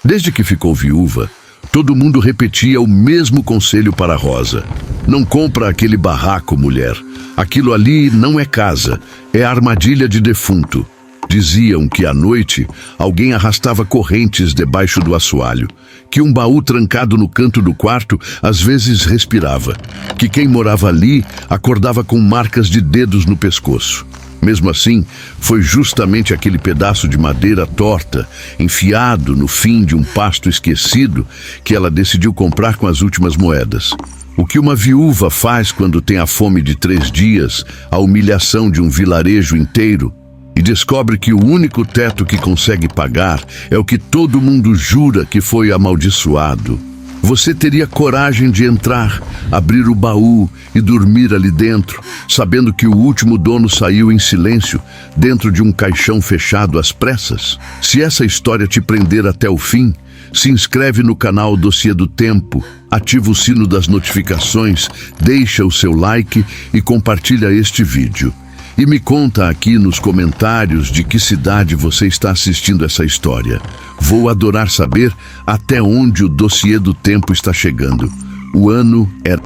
Desde que ficou viúva, todo mundo repetia o mesmo conselho para Rosa. Não compra aquele barraco, mulher. Aquilo ali não é casa, é armadilha de defunto. Diziam que à noite alguém arrastava correntes debaixo do assoalho, que um baú trancado no canto do quarto às vezes respirava, que quem morava ali acordava com marcas de dedos no pescoço. Mesmo assim, foi justamente aquele pedaço de madeira torta, enfiado no fim de um pasto esquecido, que ela decidiu comprar com as últimas moedas. O que uma viúva faz quando tem a fome de 3 dias, a humilhação de um vilarejo inteiro, e descobre que o único teto que consegue pagar é o que todo mundo jura que foi amaldiçoado. Você teria coragem de entrar, abrir o baú e dormir ali dentro, sabendo que o último dono saiu em silêncio, dentro de um caixão fechado às pressas? Se essa história te prender até o fim, se inscreve no canal Dossiê do Tempo, ativa o sino das notificações, deixa o seu like e compartilha este vídeo. E me conta aqui nos comentários de que cidade você está assistindo essa história. Vou adorar saber até onde o Dossiê do Tempo está chegando. O ano era...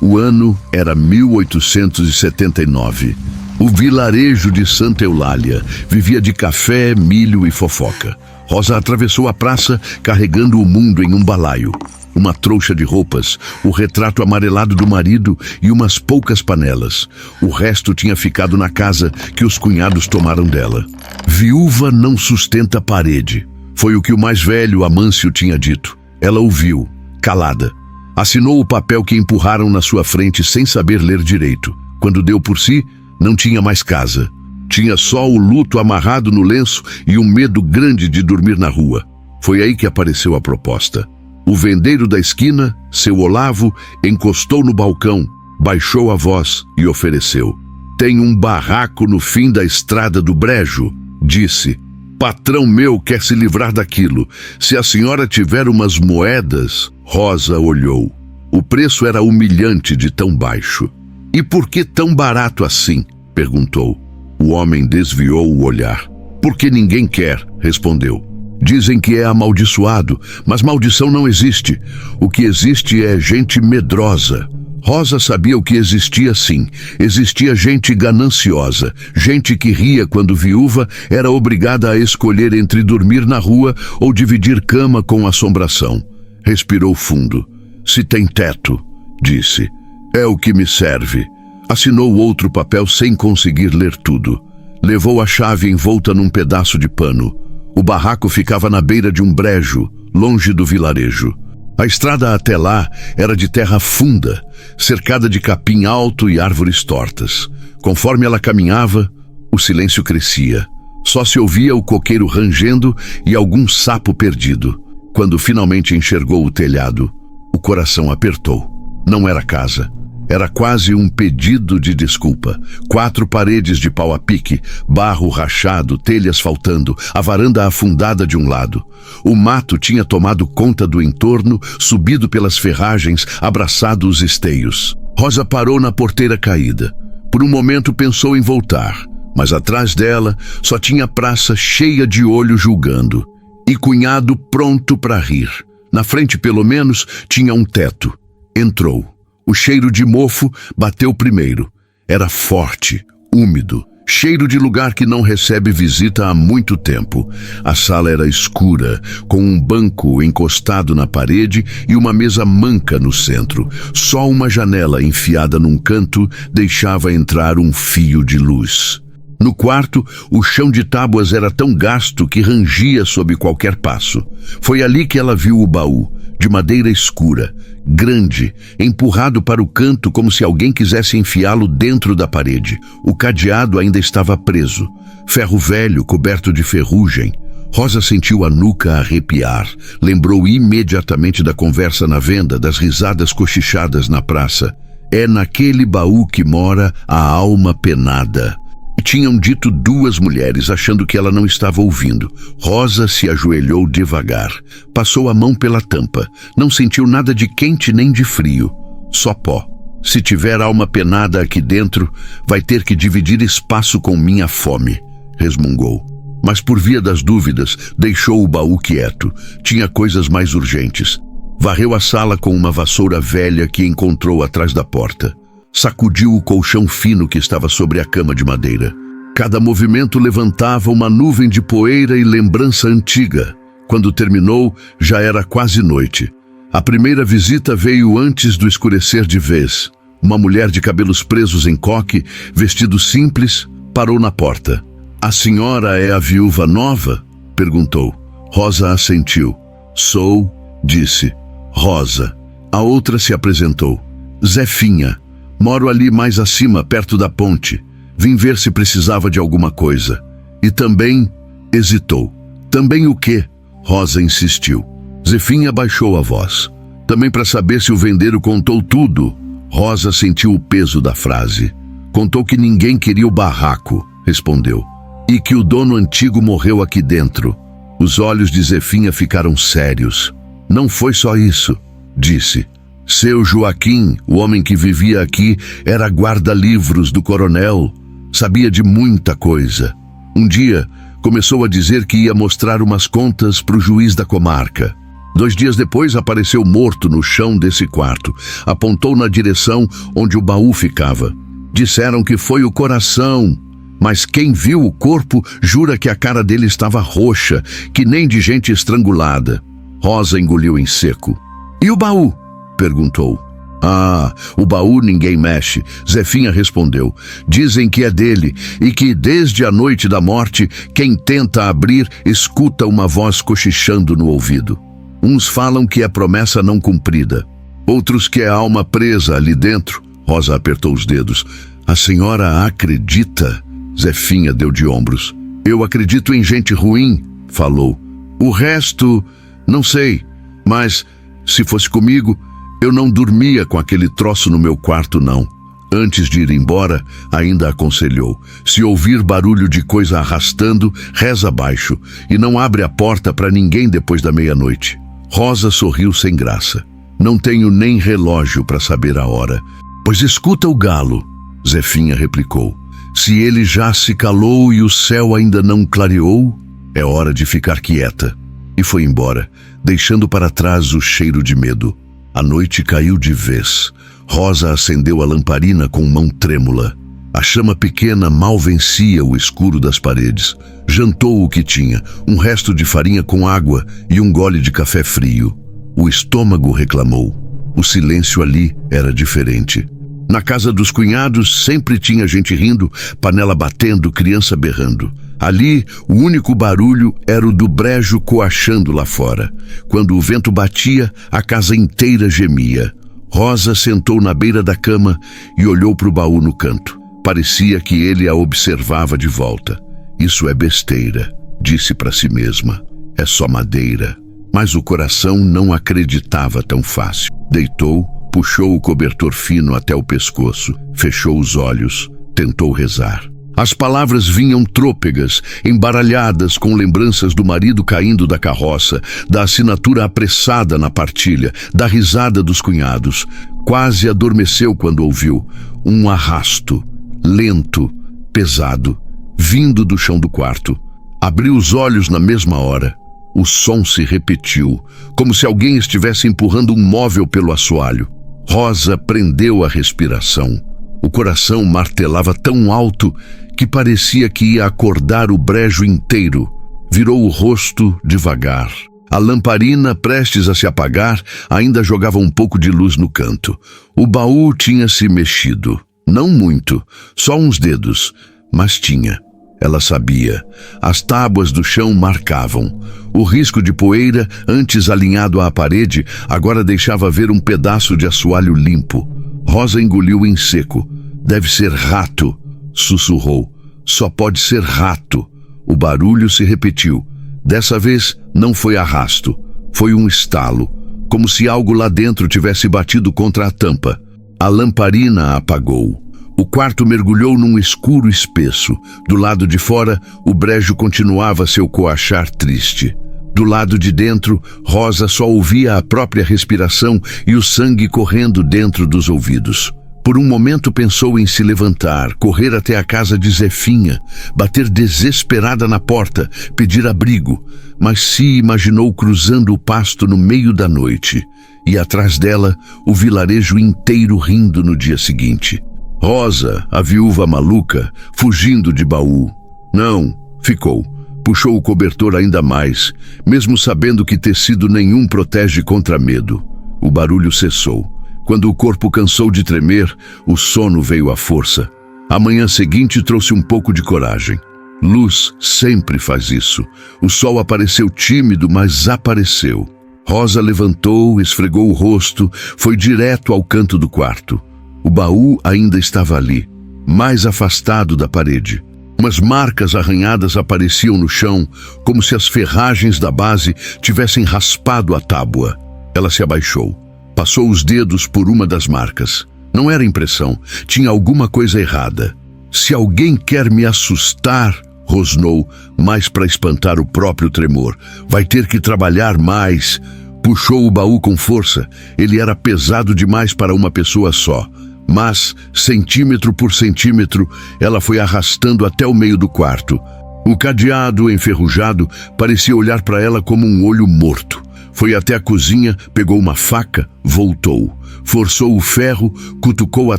O ano era 1879. O vilarejo de Santa Eulália vivia de café, milho e fofoca. Rosa atravessou a praça carregando o mundo em um balaio. Uma trouxa de roupas, o retrato amarelado do marido e umas poucas panelas. O resto tinha ficado na casa que os cunhados tomaram dela. Viúva não sustenta parede. Foi o que o mais velho, Amâncio, tinha dito. Ela ouviu, calada. Assinou o papel que empurraram na sua frente sem saber ler direito. Quando deu por si, não tinha mais casa. Tinha só o luto amarrado no lenço e um medo grande de dormir na rua. Foi aí que apareceu a proposta. O vendeiro da esquina, seu Olavo, encostou no balcão, baixou a voz e ofereceu. Tem um barraco no fim da estrada do Brejo, disse. Patrão meu quer se livrar daquilo. Se a senhora tiver umas moedas... Rosa olhou. O preço era humilhante de tão baixo. E por que tão barato assim? Perguntou. O homem desviou o olhar. Porque ninguém quer, respondeu. Dizem que é amaldiçoado, mas maldição não existe. O que existe é gente medrosa. Rosa sabia o que existia sim. Existia gente gananciosa, gente que ria quando viúva era obrigada a escolher entre dormir na rua ou dividir cama com assombração. Respirou fundo. Se tem teto, disse. É o que me serve. Assinou outro papel sem conseguir ler tudo. Levou a chave envolta num pedaço de pano. O barraco ficava na beira de um brejo, longe do vilarejo. A estrada até lá era de terra funda, cercada de capim alto e árvores tortas. Conforme ela caminhava, o silêncio crescia. Só se ouvia o coqueiro rangendo e algum sapo perdido. Quando finalmente enxergou o telhado, o coração apertou. Não era casa. Era quase um pedido de desculpa. 4 paredes de pau a pique, barro rachado, telhas faltando, a varanda afundada de um lado. O mato tinha tomado conta do entorno, subido pelas ferragens, abraçado os esteios. Rosa parou na porteira caída. Por um momento pensou em voltar, mas atrás dela só tinha a praça cheia de olho julgando. E cunhado pronto para rir. Na frente, pelo menos, tinha um teto. Entrou. O cheiro de mofo bateu primeiro. Era forte, úmido, cheiro de lugar que não recebe visita há muito tempo. A sala era escura, com um banco encostado na parede e uma mesa manca no centro. Só uma janela enfiada num canto deixava entrar um fio de luz. No quarto, o chão de tábuas era tão gasto que rangia sob qualquer passo. Foi ali que ela viu o baú, de madeira escura, grande, empurrado para o canto como se alguém quisesse enfiá-lo dentro da parede. O cadeado ainda estava preso, ferro velho coberto de ferrugem. Rosa sentiu a nuca arrepiar. Lembrou imediatamente da conversa na venda, das risadas cochichadas na praça. É naquele baú que mora a alma penada. Tinham dito 2 mulheres, achando que ela não estava ouvindo. Rosa se ajoelhou devagar. Passou a mão pela tampa. Não sentiu nada de quente nem de frio. Só pó. Se tiver alma penada aqui dentro, vai ter que dividir espaço com minha fome, resmungou. Mas por via das dúvidas, deixou o baú quieto. Tinha coisas mais urgentes. Varreu a sala com uma vassoura velha que encontrou atrás da porta. Sacudiu o colchão fino que estava sobre a cama de madeira. Cada movimento levantava uma nuvem de poeira e lembrança antiga. Quando terminou, já era quase noite. A primeira visita veio antes do escurecer de vez. Uma mulher de cabelos presos em coque, vestido simples, parou na porta. "A senhora é a viúva nova?" perguntou. Rosa assentiu. "Sou", disse. "Rosa." A outra se apresentou. "Zefinha. Moro ali mais acima, perto da ponte. Vim ver se precisava de alguma coisa." "E também..." hesitou. "Também o quê?" Rosa insistiu. Zefinha baixou a voz. "Também para saber se o vendeiro contou tudo." Rosa sentiu o peso da frase. "Contou que ninguém queria o barraco", respondeu. "E que o dono antigo morreu aqui dentro." Os olhos de Zefinha ficaram sérios. "Não foi só isso", disse. "Seu Joaquim, o homem que vivia aqui, era guarda-livros do coronel. Sabia de muita coisa. Um dia, começou a dizer que ia mostrar umas contas para o juiz da comarca. 2 dias depois apareceu morto no chão desse quarto. Apontou na direção onde o baú ficava. Disseram que foi o coração, mas quem viu o corpo jura que a cara dele estava roxa, que nem de gente estrangulada." Rosa engoliu em seco. "E o baú?" perguntou. "Ah, o baú ninguém mexe", Zefinha respondeu. "Dizem que é dele e que desde a noite da morte, quem tenta abrir escuta uma voz cochichando no ouvido. Uns falam que é promessa não cumprida, outros que é alma presa ali dentro." Rosa apertou os dedos. "A senhora acredita?" Zefinha deu de ombros. "Eu acredito em gente ruim", falou. "O resto, não sei, mas se fosse comigo, eu não dormia com aquele troço no meu quarto, não." Antes de ir embora, ainda aconselhou: "Se ouvir barulho de coisa arrastando, reza baixo e não abre a porta para ninguém depois da meia-noite." Rosa sorriu sem graça. "Não tenho nem relógio para saber a hora." "Pois escuta o galo", Zefinha replicou. "Se ele já se calou e o céu ainda não clareou, é hora de ficar quieta." E foi embora, deixando para trás o cheiro de medo. A noite caiu de vez. Rosa acendeu a lamparina com mão trêmula. A chama pequena mal vencia o escuro das paredes. Jantou o que tinha, um resto de farinha com água e um gole de café frio. O estômago reclamou. O silêncio ali era diferente. Na casa dos cunhados sempre tinha gente rindo, panela batendo, criança berrando. Ali, o único barulho era o do brejo coachando lá fora. Quando o vento batia, a casa inteira gemia. Rosa sentou na beira da cama e olhou para o baú no canto. Parecia que ele a observava de volta. "Isso é besteira", disse para si mesma. "É só madeira." Mas o coração não acreditava tão fácil. Deitou, puxou o cobertor fino até o pescoço, fechou os olhos, tentou rezar. As palavras vinham trôpegas, embaralhadas com lembranças do marido caindo da carroça, da assinatura apressada na partilha, da risada dos cunhados. Quase adormeceu quando ouviu um arrasto, lento, pesado, vindo do chão do quarto. Abriu os olhos na mesma hora. O som se repetiu, como se alguém estivesse empurrando um móvel pelo assoalho. Rosa prendeu a respiração. O coração martelava tão alto que parecia que ia acordar o brejo inteiro. Virou o rosto devagar. A lamparina, prestes a se apagar, ainda jogava um pouco de luz no canto. O baú tinha se mexido. Não muito, só uns dedos, mas tinha. Ela sabia. As tábuas do chão marcavam. O risco de poeira, antes alinhado à parede, agora deixava ver um pedaço de assoalho limpo. Rosa engoliu em seco. "Deve ser rato", sussurrou. "Só pode ser rato." O barulho se repetiu. Dessa vez não foi arrasto. Foi um estalo, como se algo lá dentro tivesse batido contra a tampa. A lamparina apagou. O quarto mergulhou num escuro espesso. Do lado de fora, o brejo continuava seu coachar triste. Do lado de dentro, Rosa só ouvia a própria respiração e o sangue correndo dentro dos ouvidos. Por um momento pensou em se levantar, correr até a casa de Zefinha, bater desesperada na porta, pedir abrigo, mas se imaginou cruzando o pasto no meio da noite, e atrás dela o vilarejo inteiro rindo no dia seguinte. Rosa, a viúva maluca, fugindo de Baú. Não, ficou. Puxou o cobertor ainda mais, mesmo sabendo que tecido nenhum protege contra medo. O barulho cessou. Quando o corpo cansou de tremer, o sono veio à força. A manhã seguinte trouxe um pouco de coragem. Luz sempre faz isso. O sol apareceu tímido, mas apareceu. Rosa levantou, esfregou o rosto, foi direto ao canto do quarto. O baú ainda estava ali, mais afastado da parede. Umas marcas arranhadas apareciam no chão, como se as ferragens da base tivessem raspado a tábua. Ela se abaixou. Passou os dedos por uma das marcas. Não era impressão, tinha alguma coisa errada. Se alguém quer me assustar, rosnou, mais para espantar o próprio tremor. Vai ter que trabalhar mais. Puxou o baú com força. Ele era pesado demais para uma pessoa só. Mas, centímetro por centímetro, ela foi arrastando até o meio do quarto. O cadeado enferrujado parecia olhar para ela como um olho morto. Foi até a cozinha, pegou uma faca, voltou. Forçou o ferro, cutucou a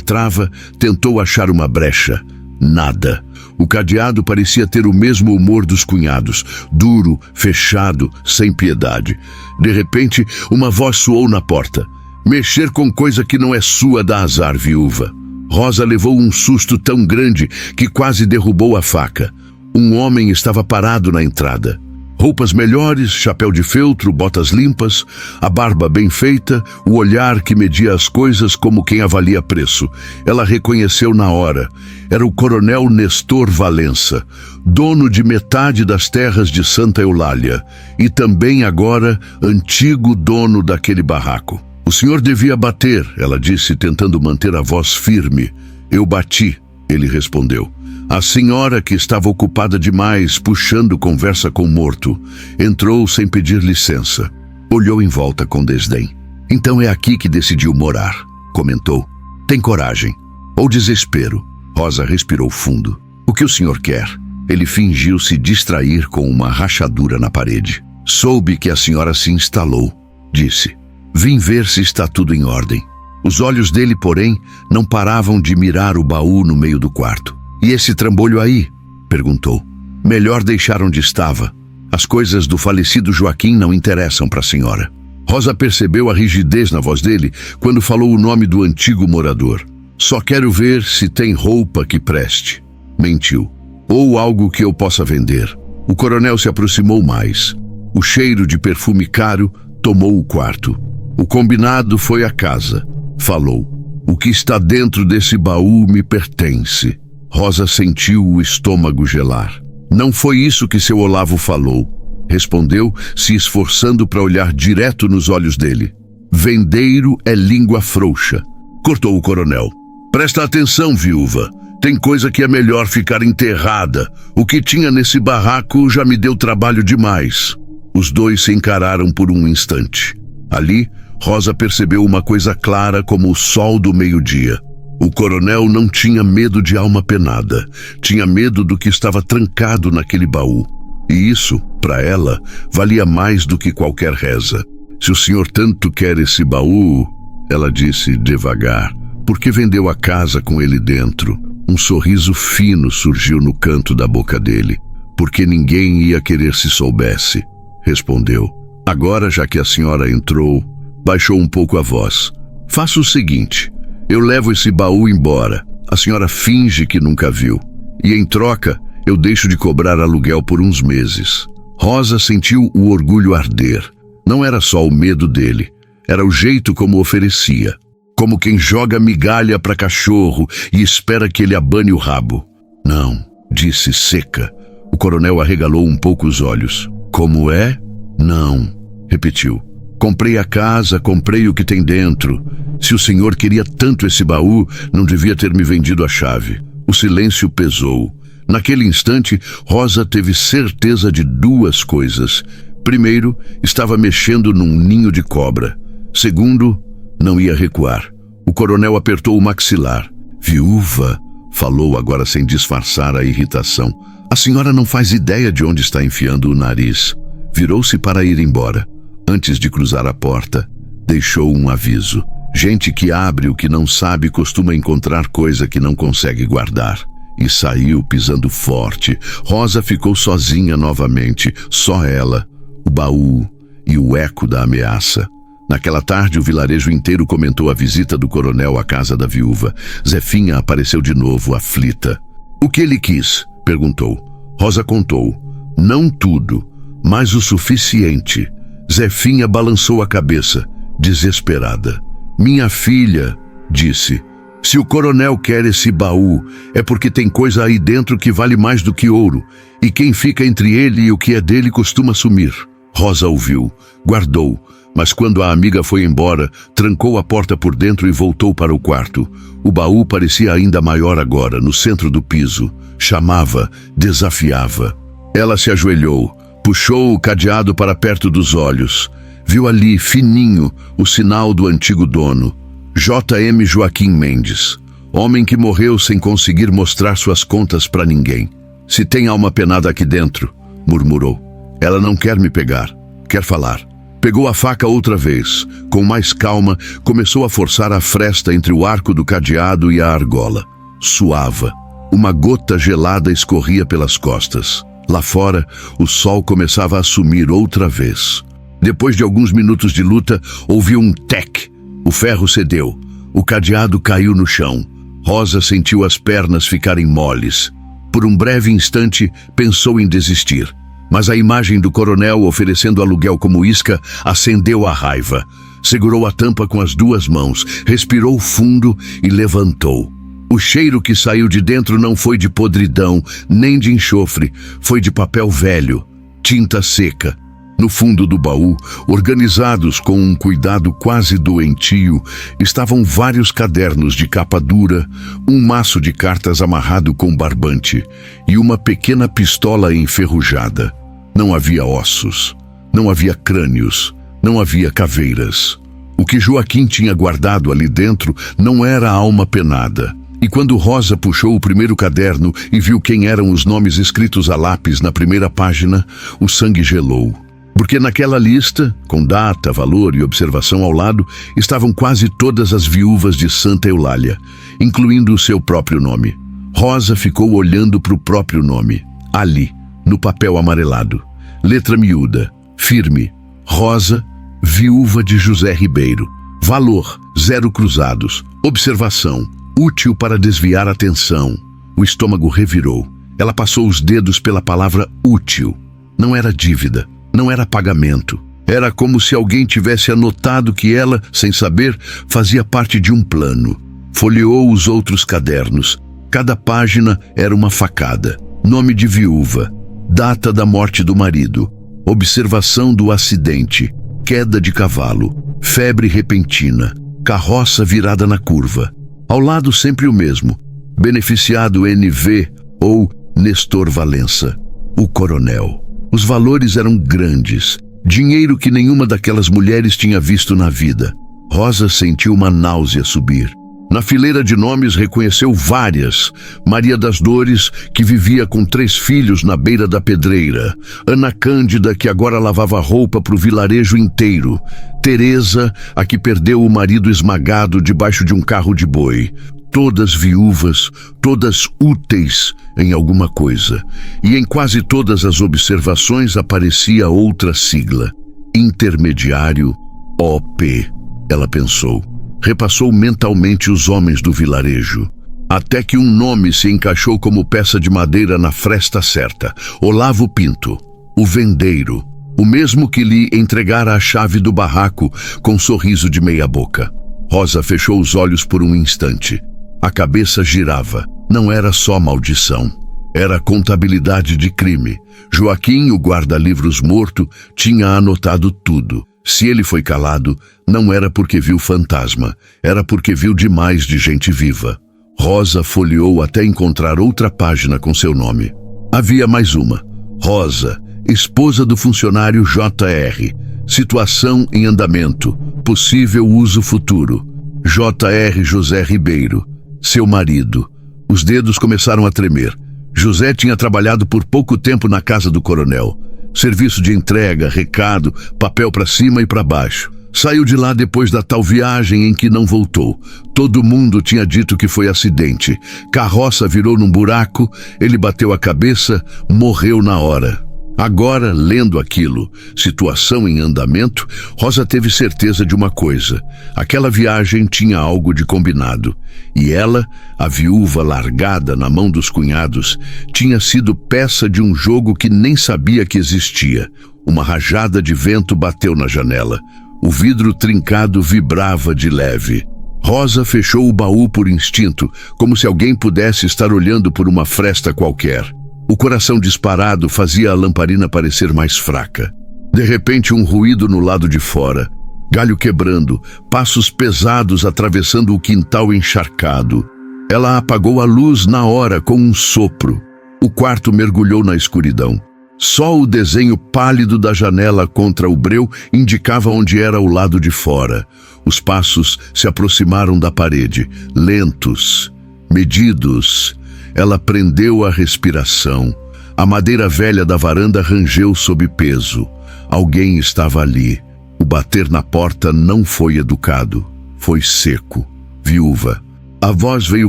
trava, tentou achar uma brecha. Nada. O cadeado parecia ter o mesmo humor dos cunhados, duro, fechado, sem piedade. De repente, uma voz soou na porta. Mexer com coisa que não é sua dá azar, viúva. Rosa levou um susto tão grande que quase derrubou a faca. Um homem estava parado na entrada. Roupas melhores, chapéu de feltro, botas limpas, a barba bem feita, o olhar que media as coisas como quem avalia preço. Ela reconheceu na hora. Era o coronel Nestor Valença, dono de metade das terras de Santa Eulália e também agora antigo dono daquele barraco. O senhor devia bater, ela disse, tentando manter a voz firme. Eu bati, ele respondeu. A senhora, que estava ocupada demais, puxando conversa com o morto, entrou sem pedir licença. Olhou em volta com desdém. Então é aqui que decidiu morar, comentou. Tem coragem. Ou desespero. Rosa respirou fundo. O que o senhor quer? Ele fingiu se distrair com uma rachadura na parede. Soube que a senhora se instalou, disse. Vim ver se está tudo em ordem. Os olhos dele, porém, não paravam de mirar o baú no meio do quarto. E esse trambolho aí? Perguntou. Melhor deixar onde estava. As coisas do falecido Joaquim não interessam para a senhora. Rosa percebeu a rigidez na voz dele quando falou o nome do antigo morador. Só quero ver se tem roupa que preste. Mentiu. Ou algo que eu possa vender. O coronel se aproximou mais. O cheiro de perfume caro tomou o quarto. O combinado foi a casa. Falou. O que está dentro desse baú me pertence. Rosa sentiu o estômago gelar. Não foi isso que seu Olavo falou. Respondeu, se esforçando para olhar direto nos olhos dele. Vendeiro é língua frouxa. Cortou o coronel. Presta atenção, viúva. Tem coisa que é melhor ficar enterrada. O que tinha nesse barraco já me deu trabalho demais. Os dois se encararam por um instante. Ali, Rosa percebeu uma coisa clara como o sol do meio-dia. O coronel não tinha medo de alma penada. Tinha medo do que estava trancado naquele baú. E isso, para ela, valia mais do que qualquer reza. Se o senhor tanto quer esse baú, ela disse devagar, por que vendeu a casa com ele dentro? Um sorriso fino surgiu no canto da boca dele. Porque ninguém ia querer se soubesse, respondeu. Agora, já que a senhora entrou, baixou um pouco a voz. Faça o seguinte, eu levo esse baú embora. A senhora finge que nunca viu. E em troca, eu deixo de cobrar aluguel por uns meses. Rosa sentiu o orgulho arder. Não era só o medo dele, era o jeito como oferecia. Como quem joga migalha para cachorro e espera que ele abane o rabo. Não, disse seca. O coronel arregalou um pouco os olhos. Como é? Não, repetiu. Comprei a casa, comprei o que tem dentro. Se o senhor queria tanto esse baú, não devia ter me vendido a chave. O silêncio pesou. Naquele instante, Rosa teve certeza de duas coisas. Primeiro, estava mexendo num ninho de cobra. Segundo, não ia recuar. O coronel apertou o maxilar. Viúva, falou agora sem disfarçar a irritação. A senhora não faz ideia de onde está enfiando o nariz. Virou-se para ir embora. Antes de cruzar a porta, deixou um aviso. Gente que abre o que não sabe costuma encontrar coisa que não consegue guardar. E saiu pisando forte. Rosa ficou sozinha novamente, só ela, o baú e o eco da ameaça. Naquela tarde, o vilarejo inteiro comentou a visita do coronel à casa da viúva. Zefinha apareceu de novo, aflita. O que ele quis? Perguntou. Rosa contou. Não tudo, mas o suficiente. Zefinha balançou a cabeça, desesperada. Minha filha, disse, se o coronel quer esse baú, é porque tem coisa aí dentro que vale mais do que ouro, e quem fica entre ele e o que é dele costuma sumir. Rosa ouviu, guardou, mas quando a amiga foi embora, trancou a porta por dentro e voltou para o quarto. O baú parecia ainda maior agora, no centro do piso. Chamava, desafiava. Ela se ajoelhou, puxou o cadeado para perto dos olhos. Viu ali, fininho, o sinal do antigo dono. J.M. Joaquim Mendes, homem que morreu sem conseguir mostrar suas contas para ninguém. Se tem alma penada aqui dentro, murmurou. Ela não quer me pegar, quer falar. Pegou a faca outra vez. Com mais calma, começou a forçar a fresta entre o arco do cadeado e a argola. Suava. Uma gota gelada escorria pelas costas. Lá fora, o sol começava a sumir outra vez. Depois de alguns minutos de luta, ouviu um tec. O ferro cedeu. O cadeado caiu no chão. Rosa sentiu as pernas ficarem moles. Por um breve instante, pensou em desistir. Mas a imagem do coronel oferecendo aluguel como isca acendeu a raiva. Segurou a tampa com as duas mãos, respirou fundo e levantou. O cheiro que saiu de dentro não foi de podridão, nem de enxofre, foi de papel velho, tinta seca. No fundo do baú, organizados com um cuidado quase doentio, estavam vários cadernos de capa dura, um maço de cartas amarrado com barbante e uma pequena pistola enferrujada. Não havia ossos, não havia crânios, não havia caveiras. O que Joaquim tinha guardado ali dentro não era alma penada. E quando Rosa puxou o primeiro caderno e viu quem eram os nomes escritos a lápis na primeira página, o sangue gelou. Porque naquela lista, com data, valor e observação ao lado, estavam quase todas as viúvas de Santa Eulália, incluindo o seu próprio nome. Rosa ficou olhando para o próprio nome, ali, no papel amarelado. Letra miúda, firme, Rosa, viúva de José Ribeiro. Valor, 0 cruzados. Observação, útil para desviar a atenção. O estômago revirou. Ela passou os dedos pela palavra útil. Não era dívida. Não era pagamento. Era como se alguém tivesse anotado que ela, sem saber, fazia parte de um plano. Folheou os outros cadernos. Cada página era uma facada. Nome de viúva. Data da morte do marido. Observação do acidente. Queda de cavalo. Febre repentina. Carroça virada na curva. Ao lado sempre o mesmo. Beneficiado NV ou Nestor Valença. O coronel. Os valores eram grandes, dinheiro que nenhuma daquelas mulheres tinha visto na vida. Rosa sentiu uma náusea subir. Na fileira de nomes reconheceu várias. Maria das Dores, que vivia com 3 filhos na beira da pedreira. Ana Cândida, que agora lavava roupa para o vilarejo inteiro. Teresa, a que perdeu o marido esmagado debaixo de um carro de boi. Todas viúvas, todas úteis em alguma coisa. E em quase todas as observações aparecia outra sigla. Intermediário OP, ela pensou. Repassou mentalmente os homens do vilarejo. Até que um nome se encaixou como peça de madeira na fresta certa. Olavo Pinto, o vendeiro. O mesmo que lhe entregara a chave do barraco com um sorriso de meia boca. Rosa fechou os olhos por um instante. A cabeça girava. Não era só maldição. Era contabilidade de crime. Joaquim, o guarda-livros morto, tinha anotado tudo. Se ele foi calado, não era porque viu fantasma, era porque viu demais de gente viva. Rosa folheou até encontrar outra página com seu nome. Havia mais uma. Rosa, esposa do funcionário J.R. Situação em andamento. Possível uso futuro. J.R. José Ribeiro. Seu marido. Os dedos começaram a tremer. José tinha trabalhado por pouco tempo na casa do coronel. Serviço de entrega, recado, papel para cima e para baixo. Saiu de lá depois da tal viagem em que não voltou. Todo mundo tinha dito que foi acidente. Carroça virou num buraco, ele bateu a cabeça, morreu na hora. Agora, lendo aquilo, situação em andamento, Rosa teve certeza de uma coisa. Aquela viagem tinha algo de combinado. E ela, a viúva largada na mão dos cunhados, tinha sido peça de um jogo que nem sabia que existia. Uma rajada de vento bateu na janela. O vidro trincado vibrava de leve. Rosa fechou o baú por instinto, como se alguém pudesse estar olhando por uma fresta qualquer. O coração disparado fazia a lamparina parecer mais fraca. De repente, um ruído no lado de fora. Galho quebrando, passos pesados atravessando o quintal encharcado. Ela apagou a luz na hora com um sopro. O quarto mergulhou na escuridão. Só o desenho pálido da janela contra o breu indicava onde era o lado de fora. Os passos se aproximaram da parede, lentos, medidos. Ela prendeu a respiração. A madeira velha da varanda rangeu sob peso. Alguém estava ali. O bater na porta não foi educado. Foi seco. Viúva. A voz veio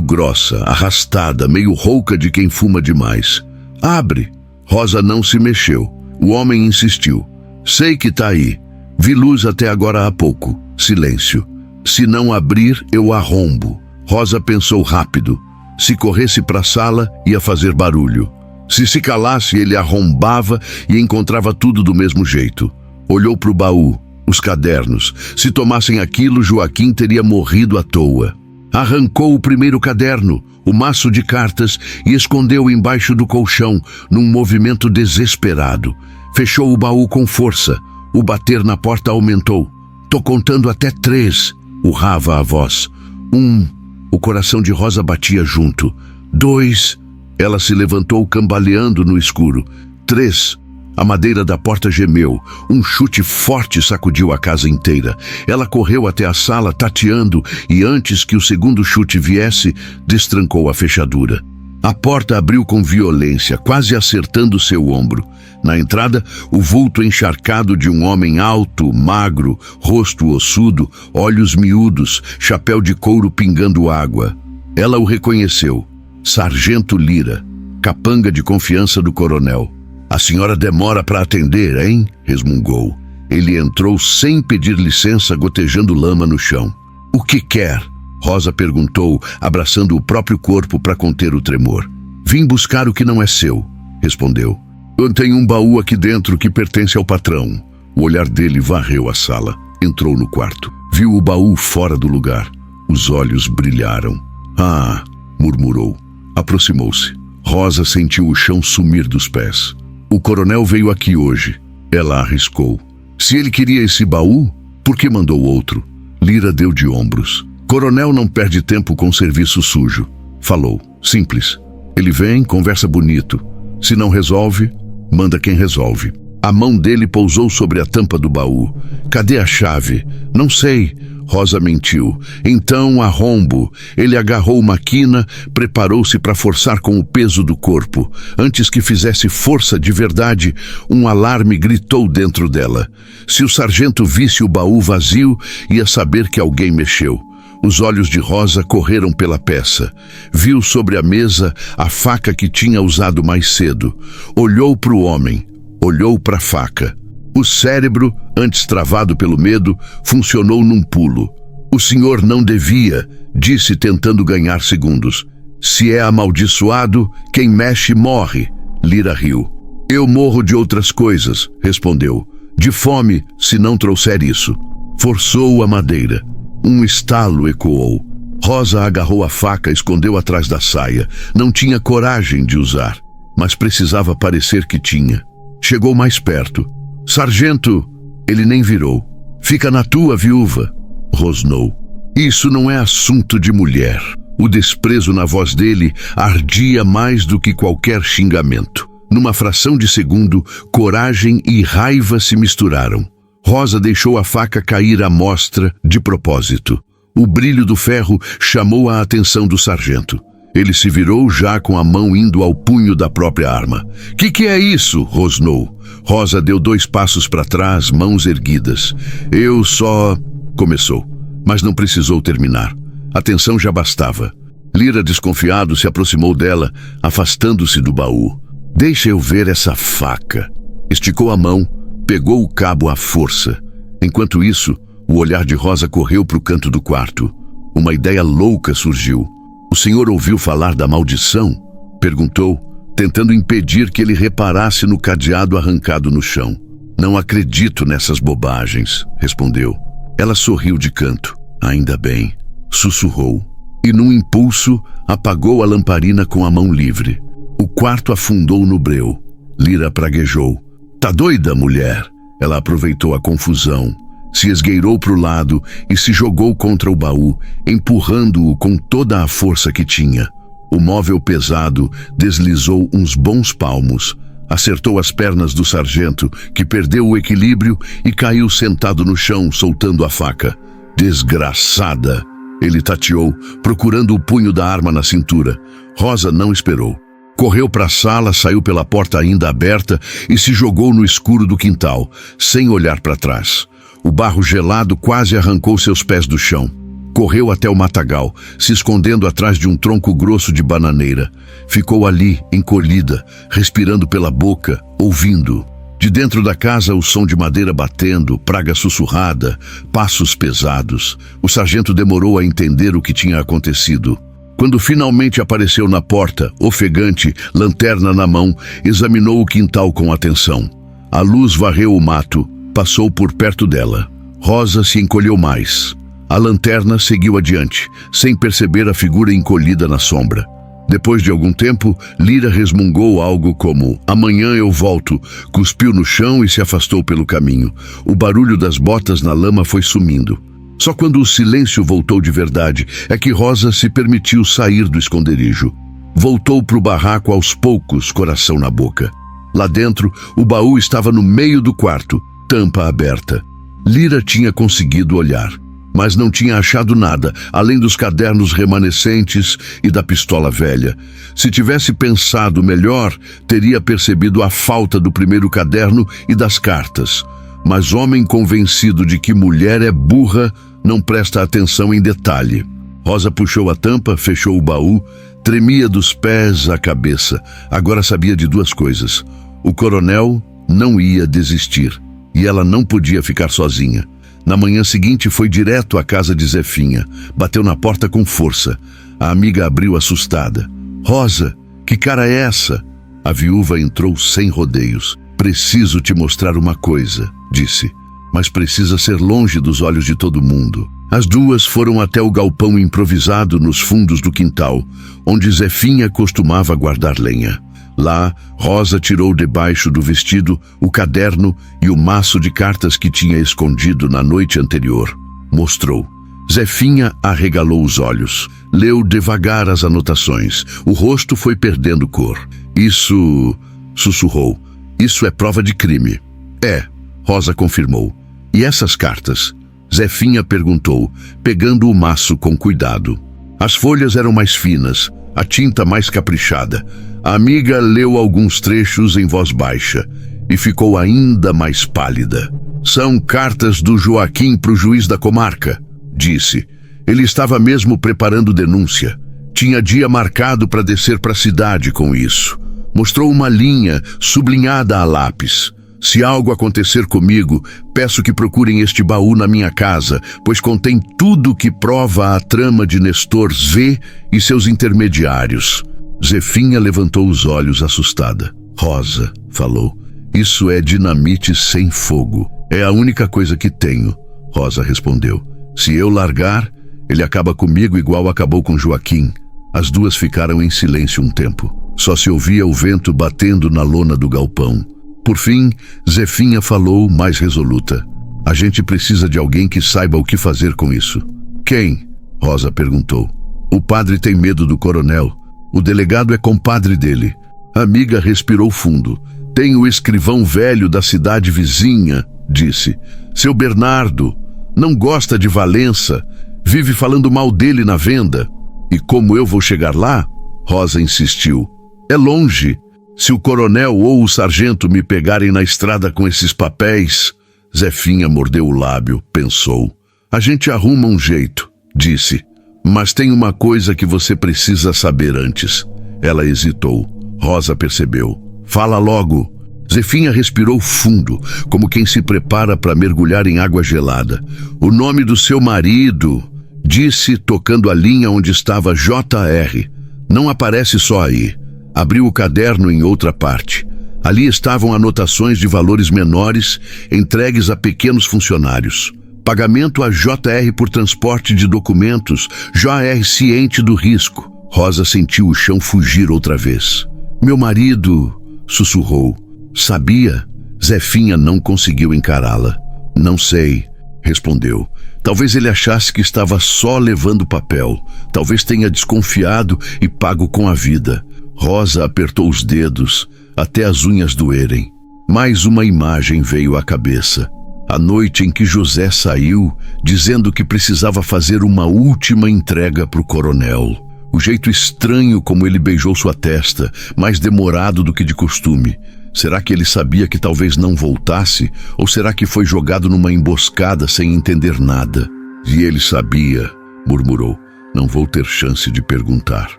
grossa, arrastada, meio rouca de quem fuma demais. Abre. Rosa não se mexeu. O homem insistiu. Sei que tá aí. Vi luz até agora há pouco. Silêncio. Se não abrir, eu arrombo. Rosa pensou rápido. Se corresse para a sala, ia fazer barulho. Se calasse, ele arrombava e encontrava tudo do mesmo jeito. Olhou para o baú, os cadernos. Se tomassem aquilo, Joaquim teria morrido à toa. Arrancou o primeiro caderno, o maço de cartas, e escondeu embaixo do colchão, num movimento desesperado. Fechou o baú com força. O bater na porta aumentou. Tô contando até 3, urrava a voz. 1. O coração de Rosa batia junto. 2. Ela se levantou cambaleando no escuro. 3. A madeira da porta gemeu. Um chute forte sacudiu a casa inteira. Ela correu até a sala tateando e antes que o segundo chute viesse, destrancou a fechadura. A porta abriu com violência, quase acertando seu ombro. Na entrada, o vulto encharcado de um homem alto, magro, rosto ossudo, olhos miúdos, chapéu de couro pingando água. Ela o reconheceu. Sargento Lira, capanga de confiança do coronel. A senhora demora para atender, hein? Resmungou. Ele entrou sem pedir licença, gotejando lama no chão. O que quer? Rosa perguntou, abraçando o próprio corpo para conter o tremor. Vim buscar o que não é seu, respondeu. Eu tenho um baú aqui dentro que pertence ao patrão. O olhar dele varreu a sala. Entrou no quarto. Viu o baú fora do lugar. Os olhos brilharam. Ah, murmurou. Aproximou-se. Rosa sentiu o chão sumir dos pés. O coronel veio aqui hoje. Ela arriscou. Se ele queria esse baú, por que mandou outro? Lira deu de ombros. Coronel não perde tempo com serviço sujo. Falou. Simples. Ele vem, conversa bonito. Se não resolve, manda quem resolve. A mão dele pousou sobre a tampa do baú. Cadê a chave? Não sei. Rosa mentiu. Então, arrombo. Ele agarrou uma quina, preparou-se para forçar com o peso do corpo. Antes que fizesse força de verdade, um alarme gritou dentro dela. Se o sargento visse o baú vazio, ia saber que alguém mexeu. Os olhos de Rosa correram pela peça. Viu sobre a mesa a faca que tinha usado mais cedo. Olhou para o homem. Olhou para a faca. O cérebro, antes travado pelo medo, funcionou num pulo. O senhor não devia, disse tentando ganhar segundos. Se é amaldiçoado, quem mexe morre. Lira riu. Eu morro de outras coisas, respondeu. De fome, se não trouxer isso. Forçou a madeira. Um estalo ecoou. Rosa agarrou a faca e escondeu atrás da saia. Não tinha coragem de usar, mas precisava parecer que tinha. Chegou mais perto. Sargento, ele nem virou. Fica na tua, viúva, rosnou. Isso não é assunto de mulher. O desprezo na voz dele ardia mais do que qualquer xingamento. Numa fração de segundo, coragem e raiva se misturaram. Rosa deixou a faca cair à mostra de propósito. O brilho do ferro chamou a atenção do sargento. Ele se virou já com a mão indo ao punho da própria arma. Que é isso?" rosnou. Rosa deu 2 passos para trás, mãos erguidas. "Eu só..." começou, mas não precisou terminar. A tensão já bastava. Lyra, desconfiado, se aproximou dela, afastando-se do baú. "Deixa eu ver essa faca." Esticou a mão, pegou o cabo à força. Enquanto isso, o olhar de Rosa correu para o canto do quarto. Uma ideia louca surgiu. "O senhor ouviu falar da maldição?" perguntou, tentando impedir que ele reparasse no cadeado arrancado no chão. "Não acredito nessas bobagens", respondeu. Ela sorriu de canto. "Ainda bem", sussurrou. E num impulso, apagou a lamparina com a mão livre. O quarto afundou no breu. Lyra praguejou. "Tá doida, mulher?" Ela aproveitou a confusão. Se esgueirou para o lado e se jogou contra o baú, empurrando-o com toda a força que tinha. O móvel pesado deslizou uns bons palmos. Acertou as pernas do sargento, que perdeu o equilíbrio e caiu sentado no chão, soltando a faca. "Desgraçada!" Ele tateou, procurando o punho da arma na cintura. Rosa não esperou. Correu para a sala, saiu pela porta ainda aberta e se jogou no escuro do quintal, sem olhar para trás. O barro gelado quase arrancou seus pés do chão. Correu até o matagal, se escondendo atrás de um tronco grosso de bananeira. Ficou ali, encolhida, respirando pela boca, ouvindo. De dentro da casa, o som de madeira batendo, praga sussurrada, passos pesados. O sargento demorou a entender o que tinha acontecido. Quando finalmente apareceu na porta, ofegante, lanterna na mão, examinou o quintal com atenção. A luz varreu o mato, passou por perto dela. Rosa se encolheu mais. A lanterna seguiu adiante, sem perceber a figura encolhida na sombra. Depois de algum tempo, Lyra resmungou algo como "Amanhã eu volto", cuspiu no chão e se afastou pelo caminho. O barulho das botas na lama foi sumindo. Só quando o silêncio voltou de verdade é que Rosa se permitiu sair do esconderijo. Voltou para o barraco aos poucos, coração na boca. Lá dentro, o baú estava no meio do quarto, tampa aberta. Lyra tinha conseguido olhar, mas não tinha achado nada, além dos cadernos remanescentes e da pistola velha. Se tivesse pensado melhor, teria percebido a falta do primeiro caderno e das cartas. Mas homem convencido de que mulher é burra não presta atenção em detalhe. Rosa puxou a tampa, fechou o baú, tremia dos pés à cabeça. Agora sabia de 2 coisas. O coronel não ia desistir, e ela não podia ficar sozinha. Na manhã seguinte foi direto à casa de Zefinha. Bateu na porta com força. A amiga abriu assustada. "Rosa, que cara é essa?" A viúva entrou sem rodeios. "Preciso te mostrar uma coisa", disse. "Mas precisa ser longe dos olhos de todo mundo." As duas foram até o galpão improvisado nos fundos do quintal, onde Zefinha costumava guardar lenha. Lá, Rosa tirou debaixo do vestido o caderno e o maço de cartas que tinha escondido na noite anterior. Mostrou. Zefinha arregalou os olhos. Leu devagar as anotações. O rosto foi perdendo cor. "Isso..." sussurrou. "Isso é prova de crime." "É", Rosa confirmou. "E essas cartas?" Zefinha perguntou, pegando o maço com cuidado. As folhas eram mais finas, a tinta mais caprichada. A amiga leu alguns trechos em voz baixa e ficou ainda mais pálida. "São cartas do Joaquim para o juiz da comarca", disse. Ele estava mesmo preparando denúncia. Tinha dia marcado para descer para a cidade com isso. Mostrou uma linha sublinhada a lápis. "Se algo acontecer comigo, peço que procurem este baú na minha casa, pois contém tudo que prova a trama de Nestor Z e seus intermediários." Zefinha levantou os olhos assustada. "Rosa", falou, "isso é dinamite sem fogo. É a única coisa que tenho." Rosa respondeu. "Se eu largar, ele acaba comigo igual acabou com Joaquim." As duas ficaram em silêncio um tempo. Só se ouvia o vento batendo na lona do galpão. Por fim, Zefinha falou mais resoluta. A gente precisa de alguém que saiba o que fazer com isso. Quem? Rosa perguntou. O padre tem medo do coronel. O delegado é compadre dele. A amiga respirou fundo. Tem o escrivão velho da cidade vizinha, disse. Seu Bernardo. Não gosta de Valença. Vive falando mal dele na venda. E como eu vou chegar lá? Rosa insistiu. É longe. Se o coronel ou o sargento me pegarem na estrada com esses papéis... Zefinha mordeu o lábio, pensou. A gente arruma um jeito, disse. Mas tem uma coisa que você precisa saber antes. Ela hesitou. Rosa percebeu. Fala logo. Zefinha respirou fundo, como quem se prepara para mergulhar em água gelada. O nome do seu marido, disse, tocando a linha onde estava JR. Não aparece só aí. Abriu o caderno em outra parte. Ali estavam anotações de valores menores entregues a pequenos funcionários. Pagamento a JR por transporte de documentos, JR ciente do risco. Rosa sentiu o chão fugir outra vez. Meu marido, sussurrou. Sabia? Zefinha não conseguiu encará-la. Não sei, respondeu. Talvez ele achasse que estava só levando papel. Talvez tenha desconfiado e pago com a vida. Rosa apertou os dedos, até as unhas doerem. Mais uma imagem veio à cabeça. A noite em que José saiu, dizendo que precisava fazer uma última entrega para o coronel. O jeito estranho como ele beijou sua testa, mais demorado do que de costume. Será que ele sabia que talvez não voltasse? Ou será que foi jogado numa emboscada sem entender nada? E ele sabia, murmurou. Não vou ter chance de perguntar.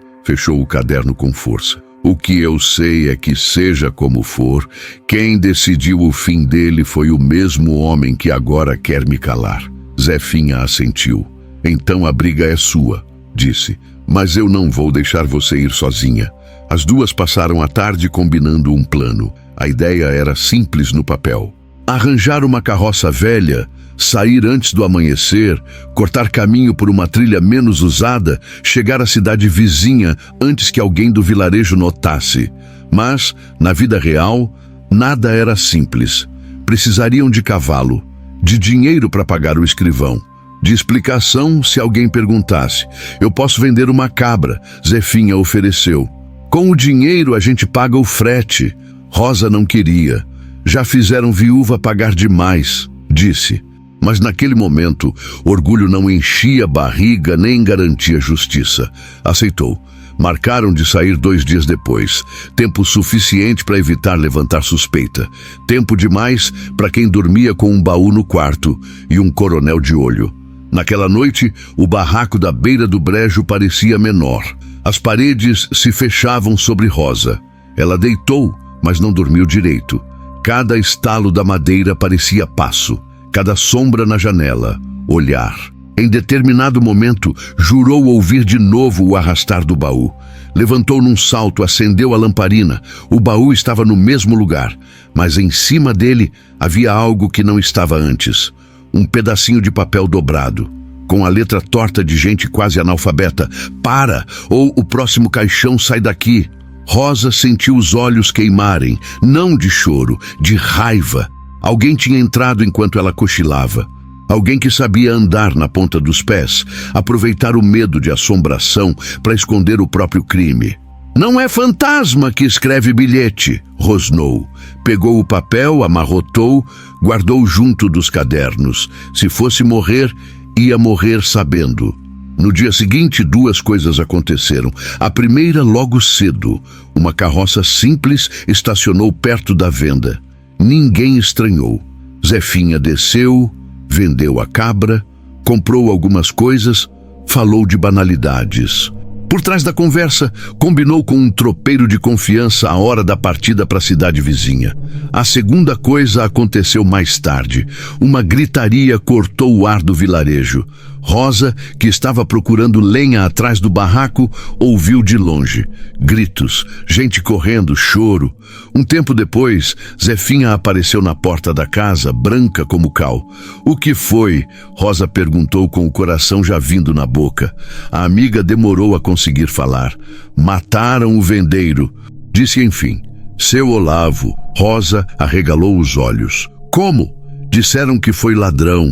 Fechou o caderno com força. O que eu sei é que, seja como for, quem decidiu o fim dele foi o mesmo homem que agora quer me calar. Zefinha assentiu. Então a briga é sua, disse. Mas eu não vou deixar você ir sozinha. As duas passaram a tarde combinando um plano. A ideia era simples no papel. Arranjar uma carroça velha, sair antes do amanhecer, cortar caminho por uma trilha menos usada, chegar à cidade vizinha antes que alguém do vilarejo notasse. Mas, na vida real, nada era simples. Precisariam de cavalo, de dinheiro para pagar o escrivão, de explicação se alguém perguntasse. Eu posso vender uma cabra, Zefinha ofereceu. Com o dinheiro a gente paga o frete. Rosa não queria. Já fizeram viúva pagar demais, disse. Mas naquele momento, orgulho não enchia a barriga nem garantia justiça. Aceitou. Marcaram de sair 2 dias depois. Tempo suficiente para evitar levantar suspeita. Tempo demais para quem dormia com um baú no quarto e um coronel de olho. Naquela noite, o barraco da beira do brejo parecia menor. As paredes se fechavam sobre Rosa. Ela deitou, mas não dormiu direito. Cada estalo da madeira parecia passo. Cada sombra na janela, olhar. Em determinado momento, jurou ouvir de novo o arrastar do baú. Levantou num salto, acendeu a lamparina. O baú estava no mesmo lugar, mas em cima dele havia algo que não estava antes. Um pedacinho de papel dobrado, com a letra torta de gente quase analfabeta. Para, ou o próximo caixão sai daqui. Rosa sentiu os olhos queimarem, não de choro, de raiva. Alguém tinha entrado enquanto ela cochilava. Alguém que sabia andar na ponta dos pés, aproveitar o medo de assombração para esconder o próprio crime. Não é fantasma que escreve bilhete, rosnou. Pegou o papel, amarrotou, guardou junto dos cadernos. Se fosse morrer, ia morrer sabendo. No dia seguinte, 2 coisas aconteceram. A primeira, logo cedo. Uma carroça simples estacionou perto da venda. Ninguém estranhou. Zefinha desceu, vendeu a cabra, comprou algumas coisas, falou de banalidades. Por trás da conversa, combinou com um tropeiro de confiança a hora da partida para a cidade vizinha. A segunda coisa aconteceu mais tarde. Uma gritaria cortou o ar do vilarejo. Rosa, que estava procurando lenha atrás do barraco, ouviu de longe. Gritos, gente correndo, choro. Um tempo depois, Zefinha apareceu na porta da casa, branca como cal. O que foi? Rosa perguntou com o coração já vindo na boca. A amiga demorou a conseguir falar. Mataram o vendeiro. Disse enfim. Seu Olavo. Rosa arregalou os olhos. Como? Disseram que foi ladrão.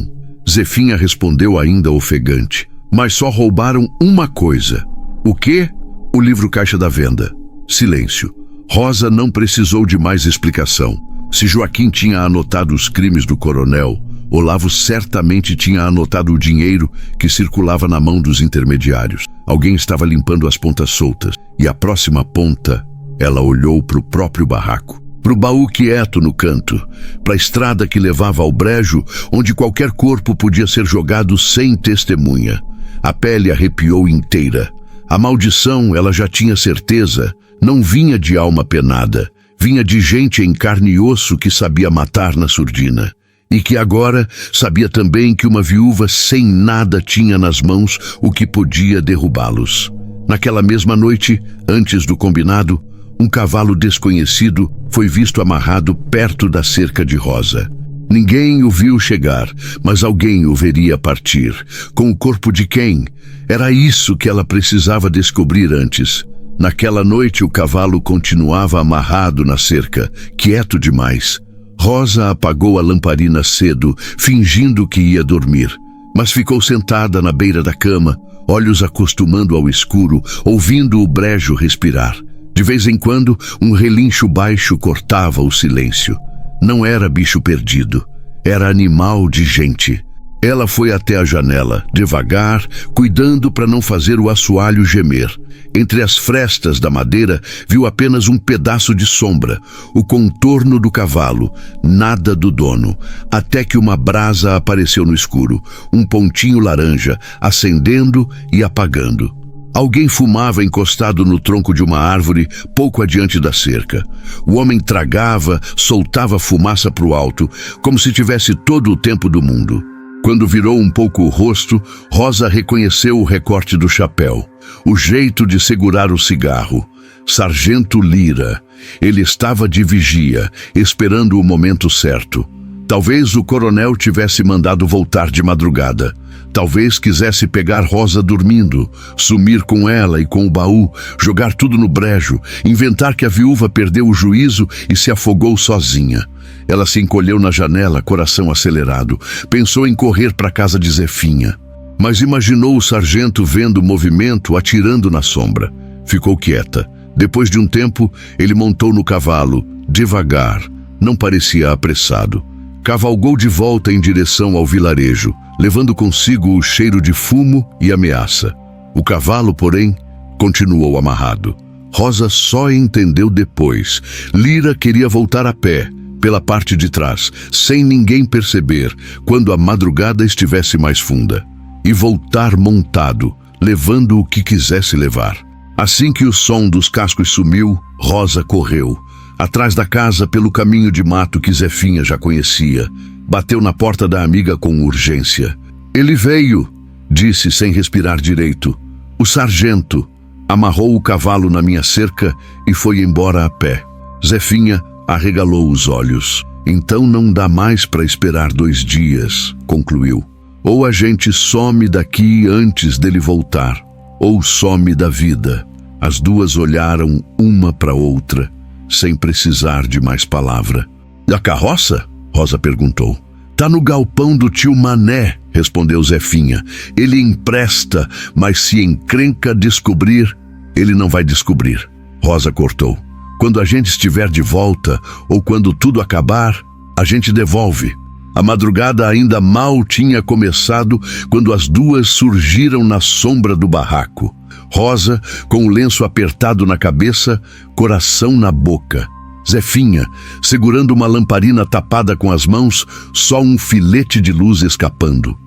Zefinha respondeu ainda ofegante. Mas só roubaram uma coisa. O quê? O livro caixa da venda. Silêncio. Rosa não precisou de mais explicação. Se Joaquim tinha anotado os crimes do coronel, Olavo certamente tinha anotado o dinheiro que circulava na mão dos intermediários. Alguém estava limpando as pontas soltas. E a próxima ponta, ela olhou para o próprio barraco. Para o baú quieto no canto. Para a estrada que levava ao brejo, onde qualquer corpo podia ser jogado sem testemunha. A pele arrepiou inteira. A maldição, ela já tinha certeza, não vinha de alma penada. Vinha de gente em carne e osso que sabia matar na surdina. E que agora sabia também que uma viúva sem nada tinha nas mãos o que podia derrubá-los. Naquela mesma noite, antes do combinado, um cavalo desconhecido foi visto amarrado perto da cerca de Rosa. Ninguém o viu chegar, mas alguém o veria partir. Com o corpo de quem? Era isso que ela precisava descobrir antes. Naquela noite o cavalo continuava amarrado na cerca, quieto demais. Rosa apagou a lamparina cedo, fingindo que ia dormir. Mas ficou sentada na beira da cama, olhos acostumando ao escuro, ouvindo o brejo respirar. De vez em quando, um relincho baixo cortava o silêncio. Não era bicho perdido, era animal de gente. Ela foi até a janela, devagar, cuidando para não fazer o assoalho gemer. Entre as frestas da madeira, viu apenas um pedaço de sombra, o contorno do cavalo, nada do dono, até que uma brasa apareceu no escuro, um pontinho laranja, acendendo e apagando. Alguém fumava encostado no tronco de uma árvore pouco adiante da cerca. O homem tragava, soltava fumaça para o alto, como se tivesse todo o tempo do mundo. Quando virou um pouco o rosto, Rosa reconheceu o recorte do chapéu, o jeito de segurar o cigarro. Sargento Lira. Ele estava de vigia, esperando o momento certo. Talvez o coronel tivesse mandado voltar de madrugada. Talvez quisesse pegar Rosa dormindo, sumir com ela e com o baú, jogar tudo no brejo, inventar que a viúva perdeu o juízo e se afogou sozinha. Ela se encolheu na janela, coração acelerado. Pensou em correr para a casa de Zefinha. Mas imaginou o sargento vendo o movimento, atirando na sombra. Ficou quieta. Depois de um tempo, ele montou no cavalo, devagar. Não parecia apressado. Cavalgou de volta em direção ao vilarejo, levando consigo o cheiro de fumo e ameaça. O cavalo, porém, continuou amarrado. Rosa só entendeu depois. Lira queria voltar a pé, pela parte de trás, sem ninguém perceber, quando a madrugada estivesse mais funda. E voltar montado, levando o que quisesse levar. Assim que o som dos cascos sumiu, Rosa correu. Atrás da casa, pelo caminho de mato que Zefinha já conhecia. Bateu na porta da amiga com urgência. Ele veio, disse sem respirar direito. O sargento amarrou o cavalo na minha cerca e foi embora a pé. Zefinha arregalou os olhos. Então não dá mais para esperar 2 dias, concluiu. Ou a gente some daqui antes dele voltar, ou some da vida. As duas olharam uma para outra, sem precisar de mais palavra. A carroça? Rosa perguntou. Tá no galpão do tio Mané, respondeu Zefinha. Ele empresta, mas se encrenca descobrir, ele não vai descobrir. Rosa cortou. Quando a gente estiver de volta, ou quando tudo acabar, a gente devolve. A madrugada ainda mal tinha começado quando as duas surgiram na sombra do barraco. Rosa, com o lenço apertado na cabeça, coração na boca. Zefinha, segurando uma lamparina tapada com as mãos, só um filete de luz escapando.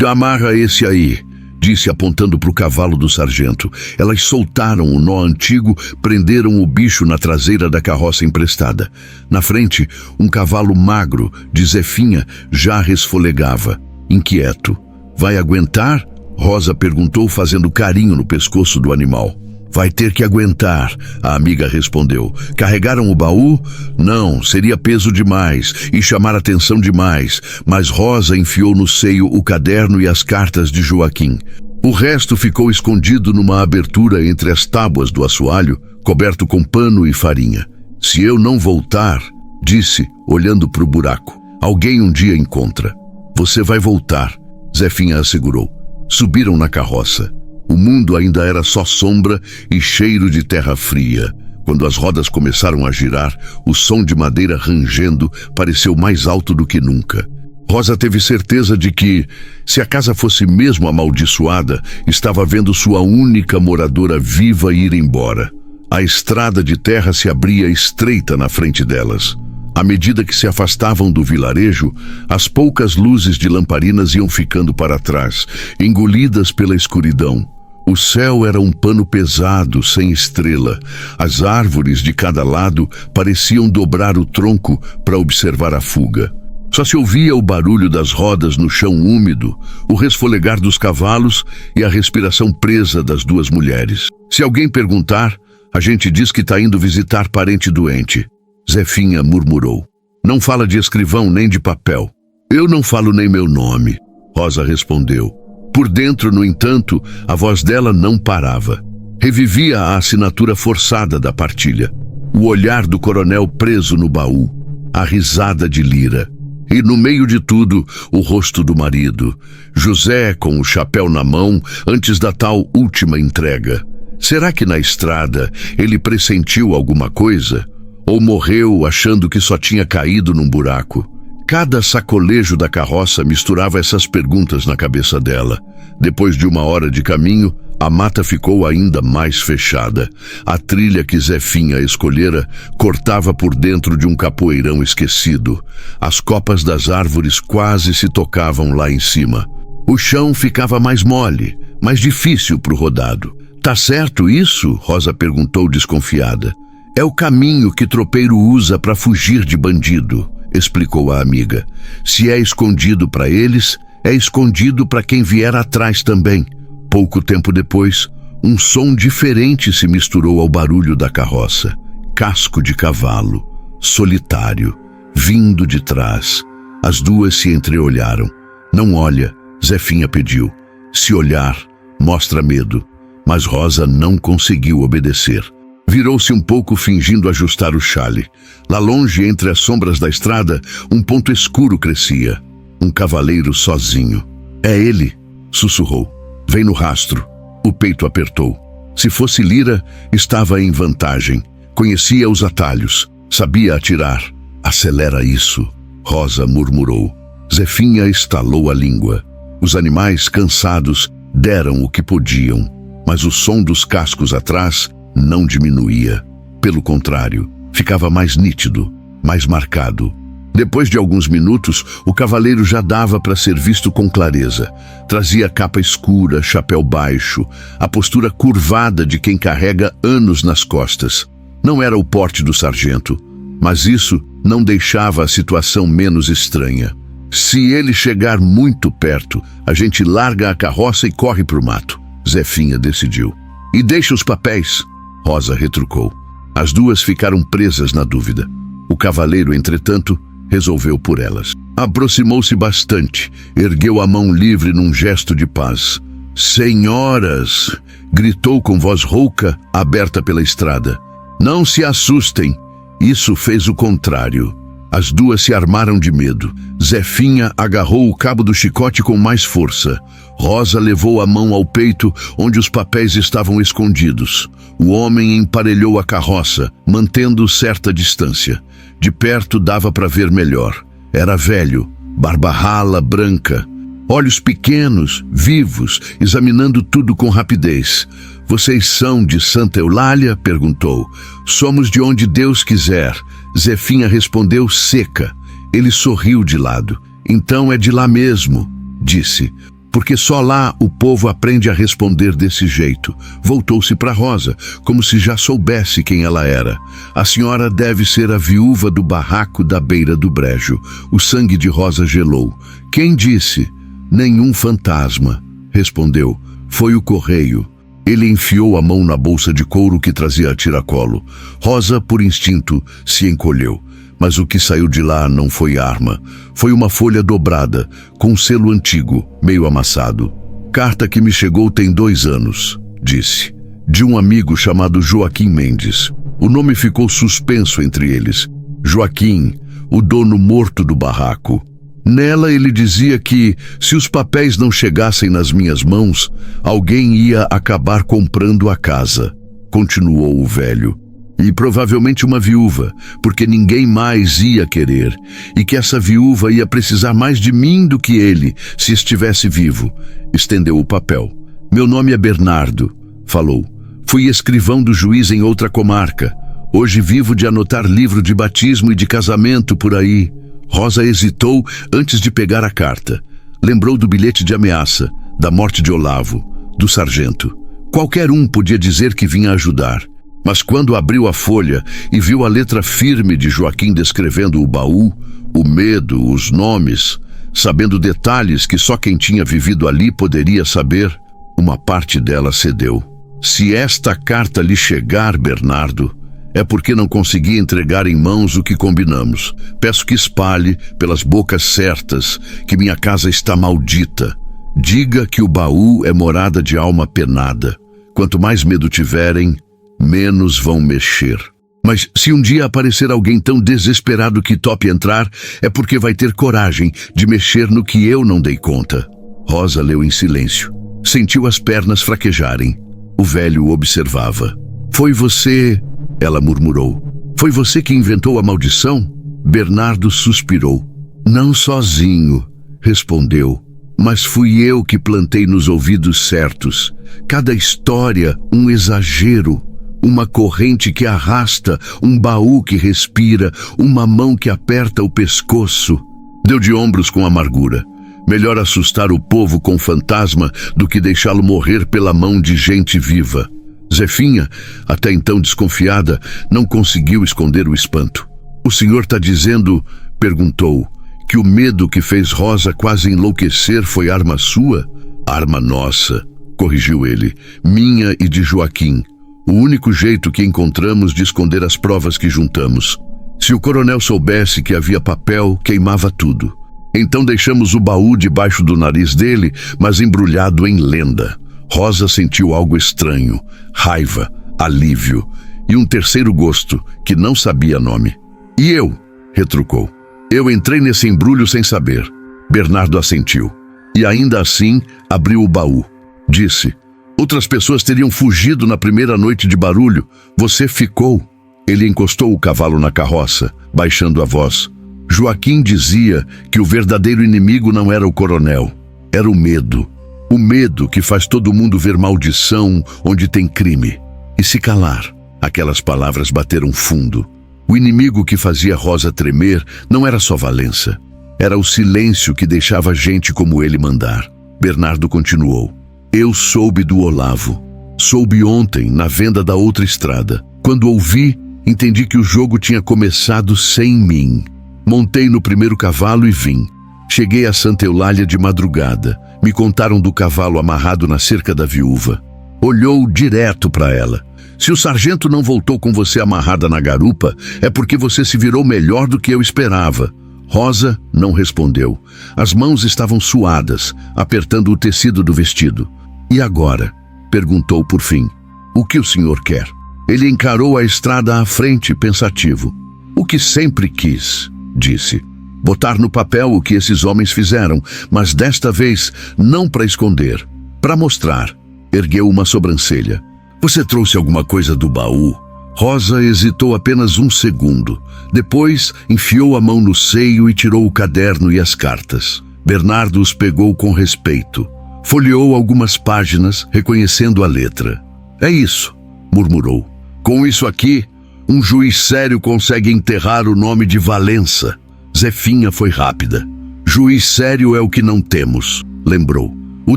Amarra esse aí, disse apontando para o cavalo do sargento. Elas soltaram o nó antigo, prenderam o bicho na traseira da carroça emprestada. Na frente, um cavalo magro, de Zefinha, já resfolegava, inquieto. Vai aguentar? Rosa perguntou, fazendo carinho no pescoço do animal. Vai ter que aguentar, a amiga respondeu. Carregaram o baú? Não, seria peso demais e chamar atenção demais, mas Rosa enfiou no seio o caderno e as cartas de Joaquim. O resto ficou escondido numa abertura entre as tábuas do assoalho, coberto com pano e farinha. Se eu não voltar, disse, olhando para o buraco, Alguém um dia encontra. Você vai voltar, Zefinha assegurou. Subiram na carroça. O mundo ainda era só sombra e cheiro de terra fria. Quando as rodas começaram a girar, o som de madeira rangendo pareceu mais alto do que nunca. Rosa teve certeza de que, se a casa fosse mesmo amaldiçoada, estava vendo sua única moradora viva ir embora. A estrada de terra se abria estreita na frente delas. À medida que se afastavam do vilarejo, as poucas luzes de lamparinas iam ficando para trás, engolidas pela escuridão. O céu era um pano pesado, sem estrela. As árvores de cada lado pareciam dobrar o tronco para observar a fuga. Só se ouvia o barulho das rodas no chão úmido, o resfolegar dos cavalos e a respiração presa das duas mulheres. Se alguém perguntar, a gente diz que está indo visitar parente doente. Zefinha murmurou. Não fala de escrivão nem de papel. Eu não falo nem meu nome, Rosa respondeu. Por dentro, no entanto, a voz dela não parava. Revivia a assinatura forçada da partilha, o olhar do coronel preso no baú, a risada de Lira. E no meio de tudo, o rosto do marido, José com o chapéu na mão antes da tal última entrega. Será que na estrada ele pressentiu alguma coisa? Ou morreu achando que só tinha caído num buraco? Cada sacolejo da carroça misturava essas perguntas na cabeça dela. Depois de 1 hora de caminho, a mata ficou ainda mais fechada. A trilha que Zefinha escolhera cortava por dentro de um capoeirão esquecido. As copas das árvores quase se tocavam lá em cima. O chão ficava mais mole, mais difícil para o rodado. Tá certo isso? Rosa perguntou desconfiada. É o caminho que tropeiro usa para fugir de bandido, explicou a amiga. Se é escondido para eles, é escondido para quem vier atrás também. Pouco tempo depois, um som diferente se misturou ao barulho da carroça. Casco de cavalo, solitário, vindo de trás. As duas se entreolharam. Não olha, Zefinha pediu. Se olhar, mostra medo. Mas Rosa não conseguiu obedecer. Virou-se um pouco fingindo ajustar o chale. Lá longe, entre as sombras da estrada, um ponto escuro crescia. Um cavaleiro sozinho. É ele, sussurrou. Vem no rastro. O peito apertou. Se fosse Lira, estava em vantagem. Conhecia os atalhos. Sabia atirar. Acelera isso, Rosa murmurou. Zefinha estalou a língua. Os animais, cansados, deram o que podiam. Mas o som dos cascos atrás não diminuía. Pelo contrário, ficava mais nítido, mais marcado. Depois de alguns minutos, o cavaleiro já dava para ser visto com clareza. Trazia capa escura, chapéu baixo, a postura curvada de quem carrega anos nas costas. Não era o porte do sargento, mas isso não deixava a situação menos estranha. Se ele chegar muito perto, a gente larga a carroça e corre pro mato, Zefinha decidiu. E deixa os papéis, Rosa retrucou. As duas ficaram presas na dúvida. O cavaleiro, entretanto, resolveu por elas. Aproximou-se bastante, ergueu a mão livre num gesto de paz. Senhoras! Gritou com voz rouca, aberta pela estrada. Não se assustem, isso fez o contrário. As duas se armaram de medo. Zefinha agarrou o cabo do chicote com mais força. Rosa levou a mão ao peito, onde os papéis estavam escondidos. O homem emparelhou a carroça, mantendo certa distância. De perto dava para ver melhor. Era velho, barba rala, branca. Olhos pequenos, vivos, examinando tudo com rapidez. Vocês são de Santa Eulália? Perguntou. Somos de onde Deus quiser. Zefinha respondeu seca. Ele sorriu de lado. Então é de lá mesmo, disse. Porque só lá o povo aprende a responder desse jeito. Voltou-se para Rosa, como se já soubesse quem ela era. A senhora deve ser a viúva do barraco da beira do brejo. O sangue de Rosa gelou. Quem disse? Nenhum fantasma, respondeu. Foi o correio. Ele enfiou a mão na bolsa de couro que trazia a tiracolo. Rosa, por instinto, se encolheu. Mas o que saiu de lá não foi arma. Foi uma folha dobrada, com um selo antigo, meio amassado. Carta que me chegou tem 2 anos, disse. De um amigo chamado Joaquim Mendes. O nome ficou suspenso entre eles. Joaquim, o dono morto do barraco. Nela ele dizia que, se os papéis não chegassem nas minhas mãos, alguém ia acabar comprando a casa. Continuou o velho. E provavelmente uma viúva, porque ninguém mais ia querer, e que essa viúva ia precisar mais de mim do que ele, se estivesse vivo. Estendeu o papel. Meu nome é Bernardo, falou. Fui escrivão do juiz em outra comarca. Hoje vivo de anotar livro de batismo e de casamento por aí. Rosa hesitou antes de pegar a carta. Lembrou do bilhete de ameaça, da morte de Olavo, do sargento. Qualquer um podia dizer que vinha ajudar. Mas quando abriu a folha e viu a letra firme de Joaquim descrevendo o baú, o medo, os nomes, sabendo detalhes que só quem tinha vivido ali poderia saber, uma parte dela cedeu. Se esta carta lhe chegar, Bernardo, é porque não consegui entregar em mãos o que combinamos. Peço que espalhe, pelas bocas certas, que minha casa está maldita. Diga que o baú é morada de alma penada. Quanto mais medo tiverem, menos vão mexer. Mas se um dia aparecer alguém tão desesperado que tope entrar, é porque vai ter coragem de mexer no que eu não dei conta. Rosa leu em silêncio. Sentiu as pernas fraquejarem. O velho observava. Foi você... Ela murmurou. Foi você que inventou a maldição? Bernardo suspirou. Não sozinho, respondeu. Mas fui eu que plantei nos ouvidos certos. Cada história, um exagero. Uma corrente que arrasta, um baú que respira, uma mão que aperta o pescoço. Deu de ombros com amargura. Melhor assustar o povo com fantasma do que deixá-lo morrer pela mão de gente viva. Zefinha, até então desconfiada, não conseguiu esconder o espanto. O senhor está dizendo, perguntou, que o medo que fez Rosa quase enlouquecer foi arma sua? Arma nossa, corrigiu ele, minha e de Joaquim. O único jeito que encontramos de esconder as provas que juntamos. Se o coronel soubesse que havia papel, queimava tudo. Então deixamos o baú debaixo do nariz dele, mas embrulhado em lenda. Rosa sentiu algo estranho, raiva, alívio e um terceiro gosto, que não sabia nome. E eu, retrucou. Eu entrei nesse embrulho sem saber. Bernardo assentiu. E ainda assim, abriu o baú. Disse, outras pessoas teriam fugido na primeira noite de barulho. Você ficou. Ele encostou o cavalo na carroça, baixando a voz. Joaquim dizia que o verdadeiro inimigo não era o coronel, era o medo. O medo que faz todo mundo ver maldição onde tem crime. E se calar. Aquelas palavras bateram fundo. O inimigo que fazia Rosa tremer não era só Valença. Era o silêncio que deixava gente como ele mandar. Bernardo continuou. Eu soube do Olavo. Soube ontem, na venda da outra estrada. Quando ouvi, entendi que o jogo tinha começado sem mim. Montei no primeiro cavalo e vim. Cheguei a Santa Eulália de madrugada. Me contaram do cavalo amarrado na cerca da viúva. Olhou direto para ela. Se o sargento não voltou com você amarrada na garupa, é porque você se virou melhor do que eu esperava. Rosa não respondeu. As mãos estavam suadas, apertando o tecido do vestido. E agora? Perguntou por fim. O que o senhor quer? Ele encarou a estrada à frente, pensativo. O que sempre quis, disse. Botar no papel o que esses homens fizeram, mas desta vez não para esconder, para mostrar. Ergueu uma sobrancelha. Você trouxe alguma coisa do baú? Rosa hesitou apenas um segundo. Depois enfiou a mão no seio e tirou o caderno e as cartas. Bernardo os pegou com respeito. Folheou algumas páginas, reconhecendo a letra. É isso, murmurou. Com isso aqui, um juiz sério consegue enterrar o nome de Valença. Zefinha foi rápida. Juiz sério é o que não temos, lembrou. O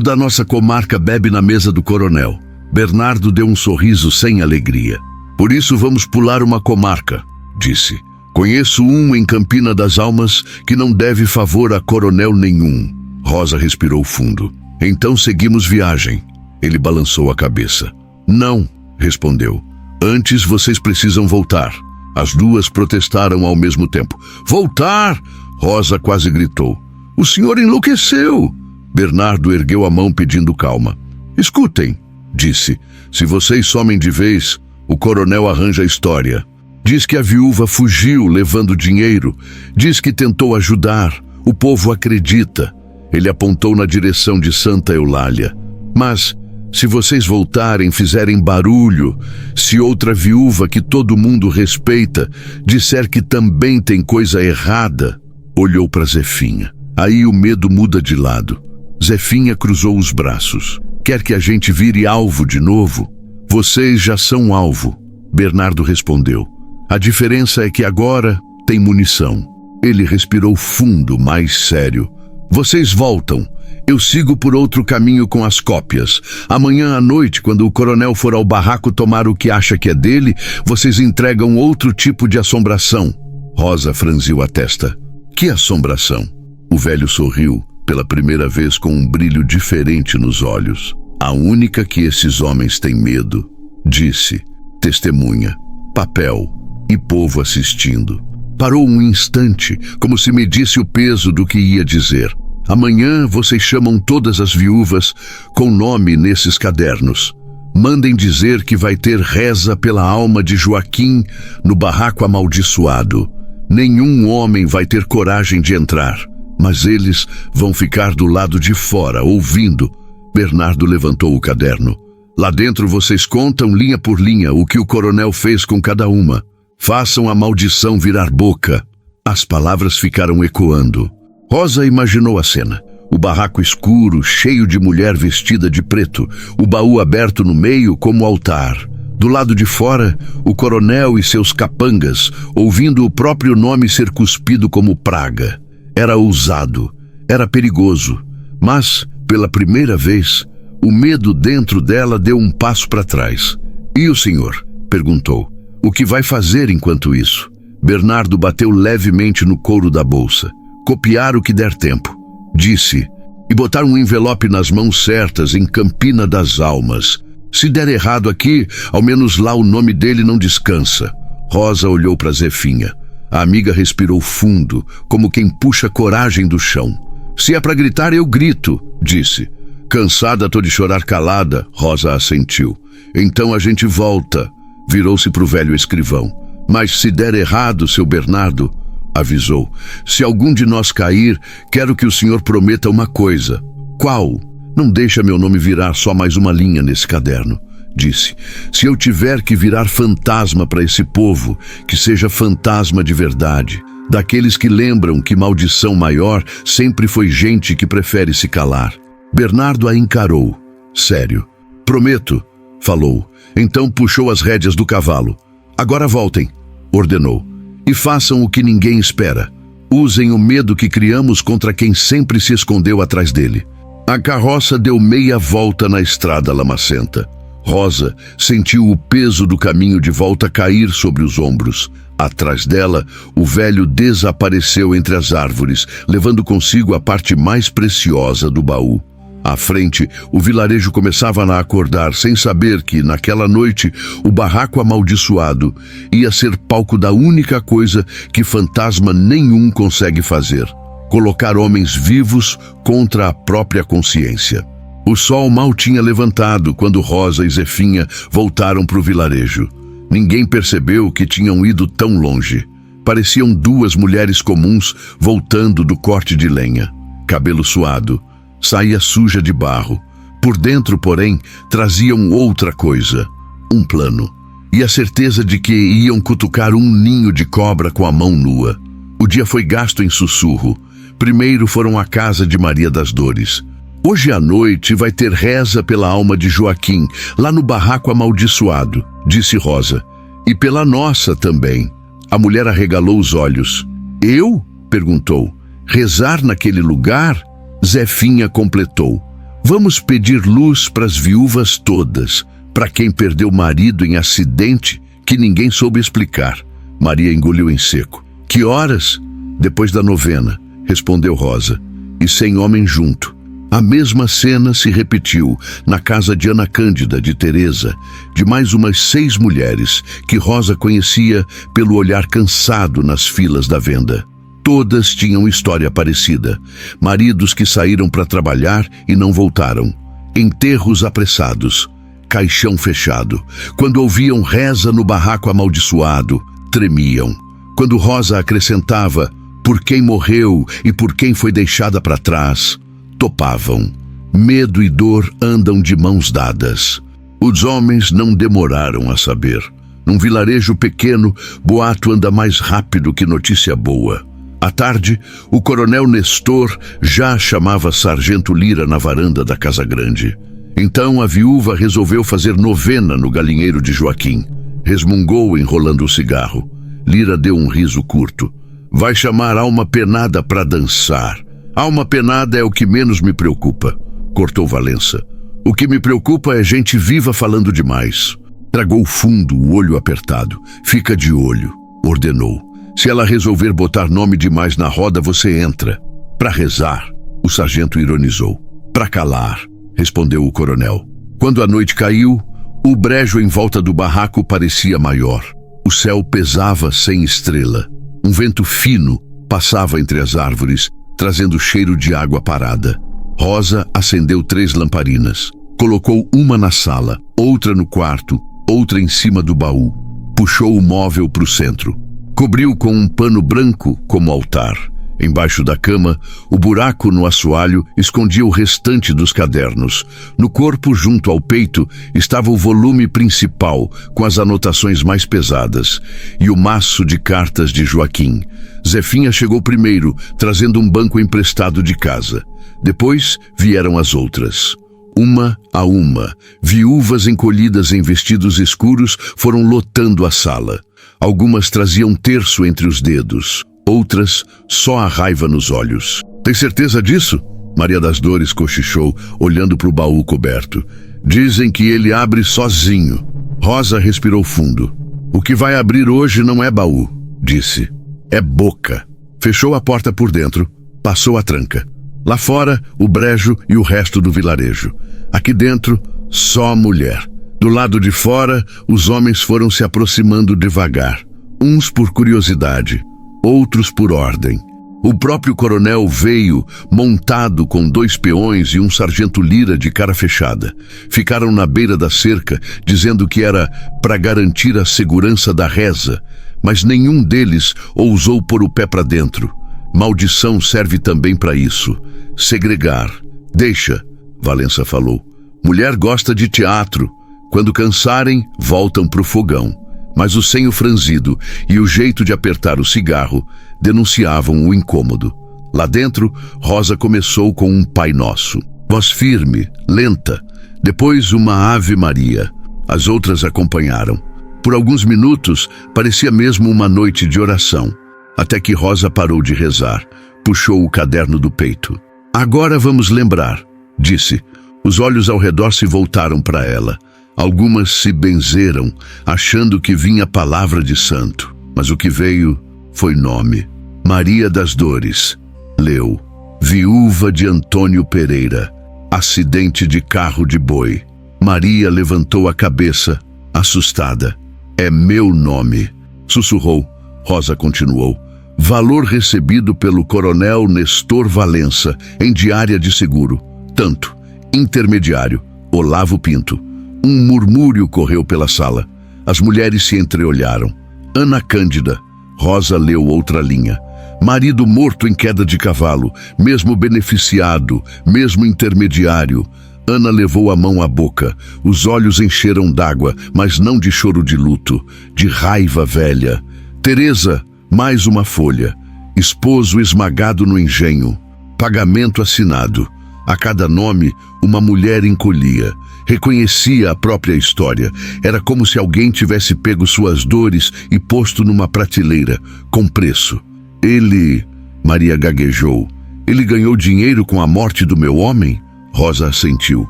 da nossa comarca bebe na mesa do coronel. Bernardo deu um sorriso sem alegria. Por isso vamos pular uma comarca, disse. Conheço um em Campina das Almas que não deve favor a coronel nenhum. Rosa respirou fundo. Então seguimos viagem. Ele balançou a cabeça. Não, respondeu. Antes vocês precisam voltar. As duas protestaram ao mesmo tempo. Voltar! Rosa quase gritou. O senhor enlouqueceu! Bernardo ergueu a mão pedindo calma. Escutem, disse. Se vocês somem de vez, o coronel arranja a história. Diz que a viúva fugiu levando dinheiro. Diz que tentou ajudar. O povo acredita. Ele apontou na direção de Santa Eulália. Mas, se vocês voltarem, fizerem barulho, se outra viúva que todo mundo respeita disser que também tem coisa errada, olhou para Zefinha. Aí o medo muda de lado. Zefinha cruzou os braços. Quer que a gente vire alvo de novo? Vocês já são alvo, Bernardo respondeu. A diferença é que agora tem munição. Ele respirou fundo, mais sério. Vocês voltam. Eu sigo por outro caminho com as cópias. Amanhã à noite, quando o coronel for ao barraco tomar o que acha que é dele, vocês entregam outro tipo de assombração. Rosa franziu a testa. Que assombração? O velho sorriu, pela primeira vez com um brilho diferente nos olhos. A única que esses homens têm medo, disse. Testemunha, papel e povo assistindo. Parou um instante, como se medisse o peso do que ia dizer. Amanhã vocês chamam todas as viúvas com nome nesses cadernos. Mandem dizer que vai ter reza pela alma de Joaquim no barraco amaldiçoado. Nenhum homem vai ter coragem de entrar, mas eles vão ficar do lado de fora, ouvindo. Bernardo levantou o caderno. Lá dentro vocês contam linha por linha o que o coronel fez com cada uma. Façam a maldição virar boca. As palavras ficaram ecoando. Rosa imaginou a cena. O barraco escuro, cheio de mulher vestida de preto, o baú aberto no meio como altar. Do lado de fora, o coronel e seus capangas, ouvindo o próprio nome ser cuspido como praga. Era ousado, era perigoso, mas, pela primeira vez, o medo dentro dela deu um passo para trás. E o senhor? Perguntou. O que vai fazer enquanto isso? Bernardo bateu levemente no couro da bolsa. Copiar o que der tempo, disse, e botar um envelope nas mãos certas em Campina das Almas. Se der errado aqui, ao menos lá o nome dele não descansa. Rosa olhou para Zefinha. A amiga respirou fundo, como quem puxa coragem do chão. Se é para gritar, eu grito, disse. Cansada, tô de chorar calada, Rosa assentiu. Então a gente volta. Virou-se para o velho escrivão. Mas se der errado, seu Bernardo, avisou. Se algum de nós cair, quero que o senhor prometa uma coisa. Qual? Não deixa meu nome virar só mais uma linha nesse caderno, disse. Se eu tiver que virar fantasma para esse povo, que seja fantasma de verdade. Daqueles que lembram que maldição maior sempre foi gente que prefere se calar. Bernardo a encarou. Sério. Prometo, falou. Então puxou as rédeas do cavalo. Agora voltem, ordenou. E façam o que ninguém espera. Usem o medo que criamos contra quem sempre se escondeu atrás dele. A carroça deu meia volta na estrada lamacenta. Rosa sentiu o peso do caminho de volta cair sobre os ombros. Atrás dela, o velho desapareceu entre as árvores, levando consigo a parte mais preciosa do baú. À frente, o vilarejo começava a acordar, sem saber que, naquela noite, o barraco amaldiçoado ia ser palco da única coisa que fantasma nenhum consegue fazer: colocar homens vivos contra a própria consciência. O sol mal tinha levantado quando Rosa e Zefinha voltaram para o vilarejo. Ninguém percebeu que tinham ido tão longe. Pareciam duas mulheres comuns voltando do corte de lenha. Cabelo suado, saía suja de barro. Por dentro, porém, traziam outra coisa, um plano. E a certeza de que iam cutucar um ninho de cobra com a mão nua. O dia foi gasto em sussurro. Primeiro foram à casa de Maria das Dores. Hoje à noite vai ter reza pela alma de Joaquim, lá no barraco amaldiçoado, disse Rosa. E pela nossa também. A mulher arregalou os olhos. Eu? Perguntou. Rezar naquele lugar? Zefinha completou. Vamos pedir luz para as viúvas todas, para quem perdeu o marido em acidente que ninguém soube explicar. Maria engoliu em seco. Que horas? Depois da novena, respondeu Rosa. E sem homem junto. A mesma cena se repetiu na casa de Ana Cândida, de Teresa, de mais umas 6 mulheres que Rosa conhecia pelo olhar cansado nas filas da venda. Todas tinham história parecida. Maridos que saíram para trabalhar e não voltaram. Enterros apressados. Caixão fechado. Quando ouviam reza no barraco amaldiçoado. tremiam. Quando Rosa acrescentava por quem morreu e por quem foi deixada para trás, topavam. Medo e dor andam de mãos dadas. Os homens não demoraram a saber. Num vilarejo pequeno, boato anda mais rápido que notícia boa. À tarde, o coronel Nestor já chamava Sargento Lira na varanda da Casa Grande. Então a viúva resolveu fazer novena no galinheiro de Joaquim. Resmungou enrolando o cigarro. Lira deu um riso curto. Vai chamar alma penada para dançar. Alma penada é o que menos me preocupa, cortou Valença. O que me preocupa é gente viva falando demais. Tragou fundo, o olho apertado. Fica de olho, ordenou. Se ela resolver botar nome demais na roda, você entra. Para rezar, o sargento ironizou. Para calar, respondeu o coronel. Quando a noite caiu, o brejo em volta do barraco parecia maior. O céu pesava sem estrela. Um vento fino passava entre as árvores, trazendo cheiro de água parada. Rosa acendeu 3 lamparinas. Colocou uma na sala, outra no quarto, outra em cima do baú. Puxou o móvel para o centro. Cobriu com um pano branco como altar. Embaixo da cama, o buraco no assoalho escondia o restante dos cadernos. No corpo, junto ao peito, estava o volume principal, com as anotações mais pesadas, e o maço de cartas de Joaquim. Zefinha chegou primeiro, trazendo um banco emprestado de casa. Depois vieram as outras. Uma a uma, viúvas encolhidas em vestidos escuros foram lotando a sala. Algumas traziam terço entre os dedos, outras só a raiva nos olhos. Tem certeza disso? Maria das Dores cochichou, olhando para o baú coberto. Dizem que ele abre sozinho. Rosa respirou fundo. O que vai abrir hoje não é baú, disse. É boca. Fechou a porta por dentro, passou a tranca. Lá fora, o brejo e o resto do vilarejo. Aqui dentro, só mulher. Do lado de fora, os homens foram se aproximando devagar. Uns por curiosidade, outros por ordem. O próprio coronel veio, montado com 2 peões e um sargento Lira de cara fechada. Ficaram na beira da cerca, dizendo que era para garantir a segurança da reza, mas nenhum deles ousou pôr o pé para dentro. Maldição serve também para isso. Segregar. Deixa, Valença falou. Mulher gosta de teatro. Quando cansarem, voltam pro fogão. Mas o senho franzido e o jeito de apertar o cigarro denunciavam o incômodo. Lá dentro, Rosa começou com um Pai Nosso. Voz firme, lenta. Depois uma Ave Maria. As outras acompanharam. Por alguns minutos, parecia mesmo uma noite de oração. Até que Rosa parou de rezar. Puxou o caderno do peito. Agora vamos lembrar, disse. Os olhos ao redor se voltaram para ela. Algumas se benzeram, achando que vinha palavra de santo. Mas o que veio foi nome. Maria das Dores. Leu. Viúva de Antônio Pereira. Acidente de carro de boi. Maria levantou a cabeça, assustada. É meu nome. Sussurrou. Rosa continuou. Valor recebido pelo coronel Nestor Valença, em diária de seguro. Tanto. Intermediário. Olavo Pinto. Um murmúrio correu pela sala. As mulheres se entreolharam. Ana Cândida. Rosa leu outra linha. Marido morto em queda de cavalo, mesmo beneficiado, mesmo intermediário. Ana levou a mão à boca. Os olhos encheram d'água, mas não de choro de luto, de raiva velha. Teresa, mais uma folha. Esposo esmagado no engenho. Pagamento assinado. A cada nome, uma mulher encolhia. Reconhecia a própria história. Era como se alguém tivesse pego suas dores e posto numa prateleira, com preço. Ele... Maria gaguejou. Ele ganhou dinheiro com a morte do meu homem? Rosa assentiu.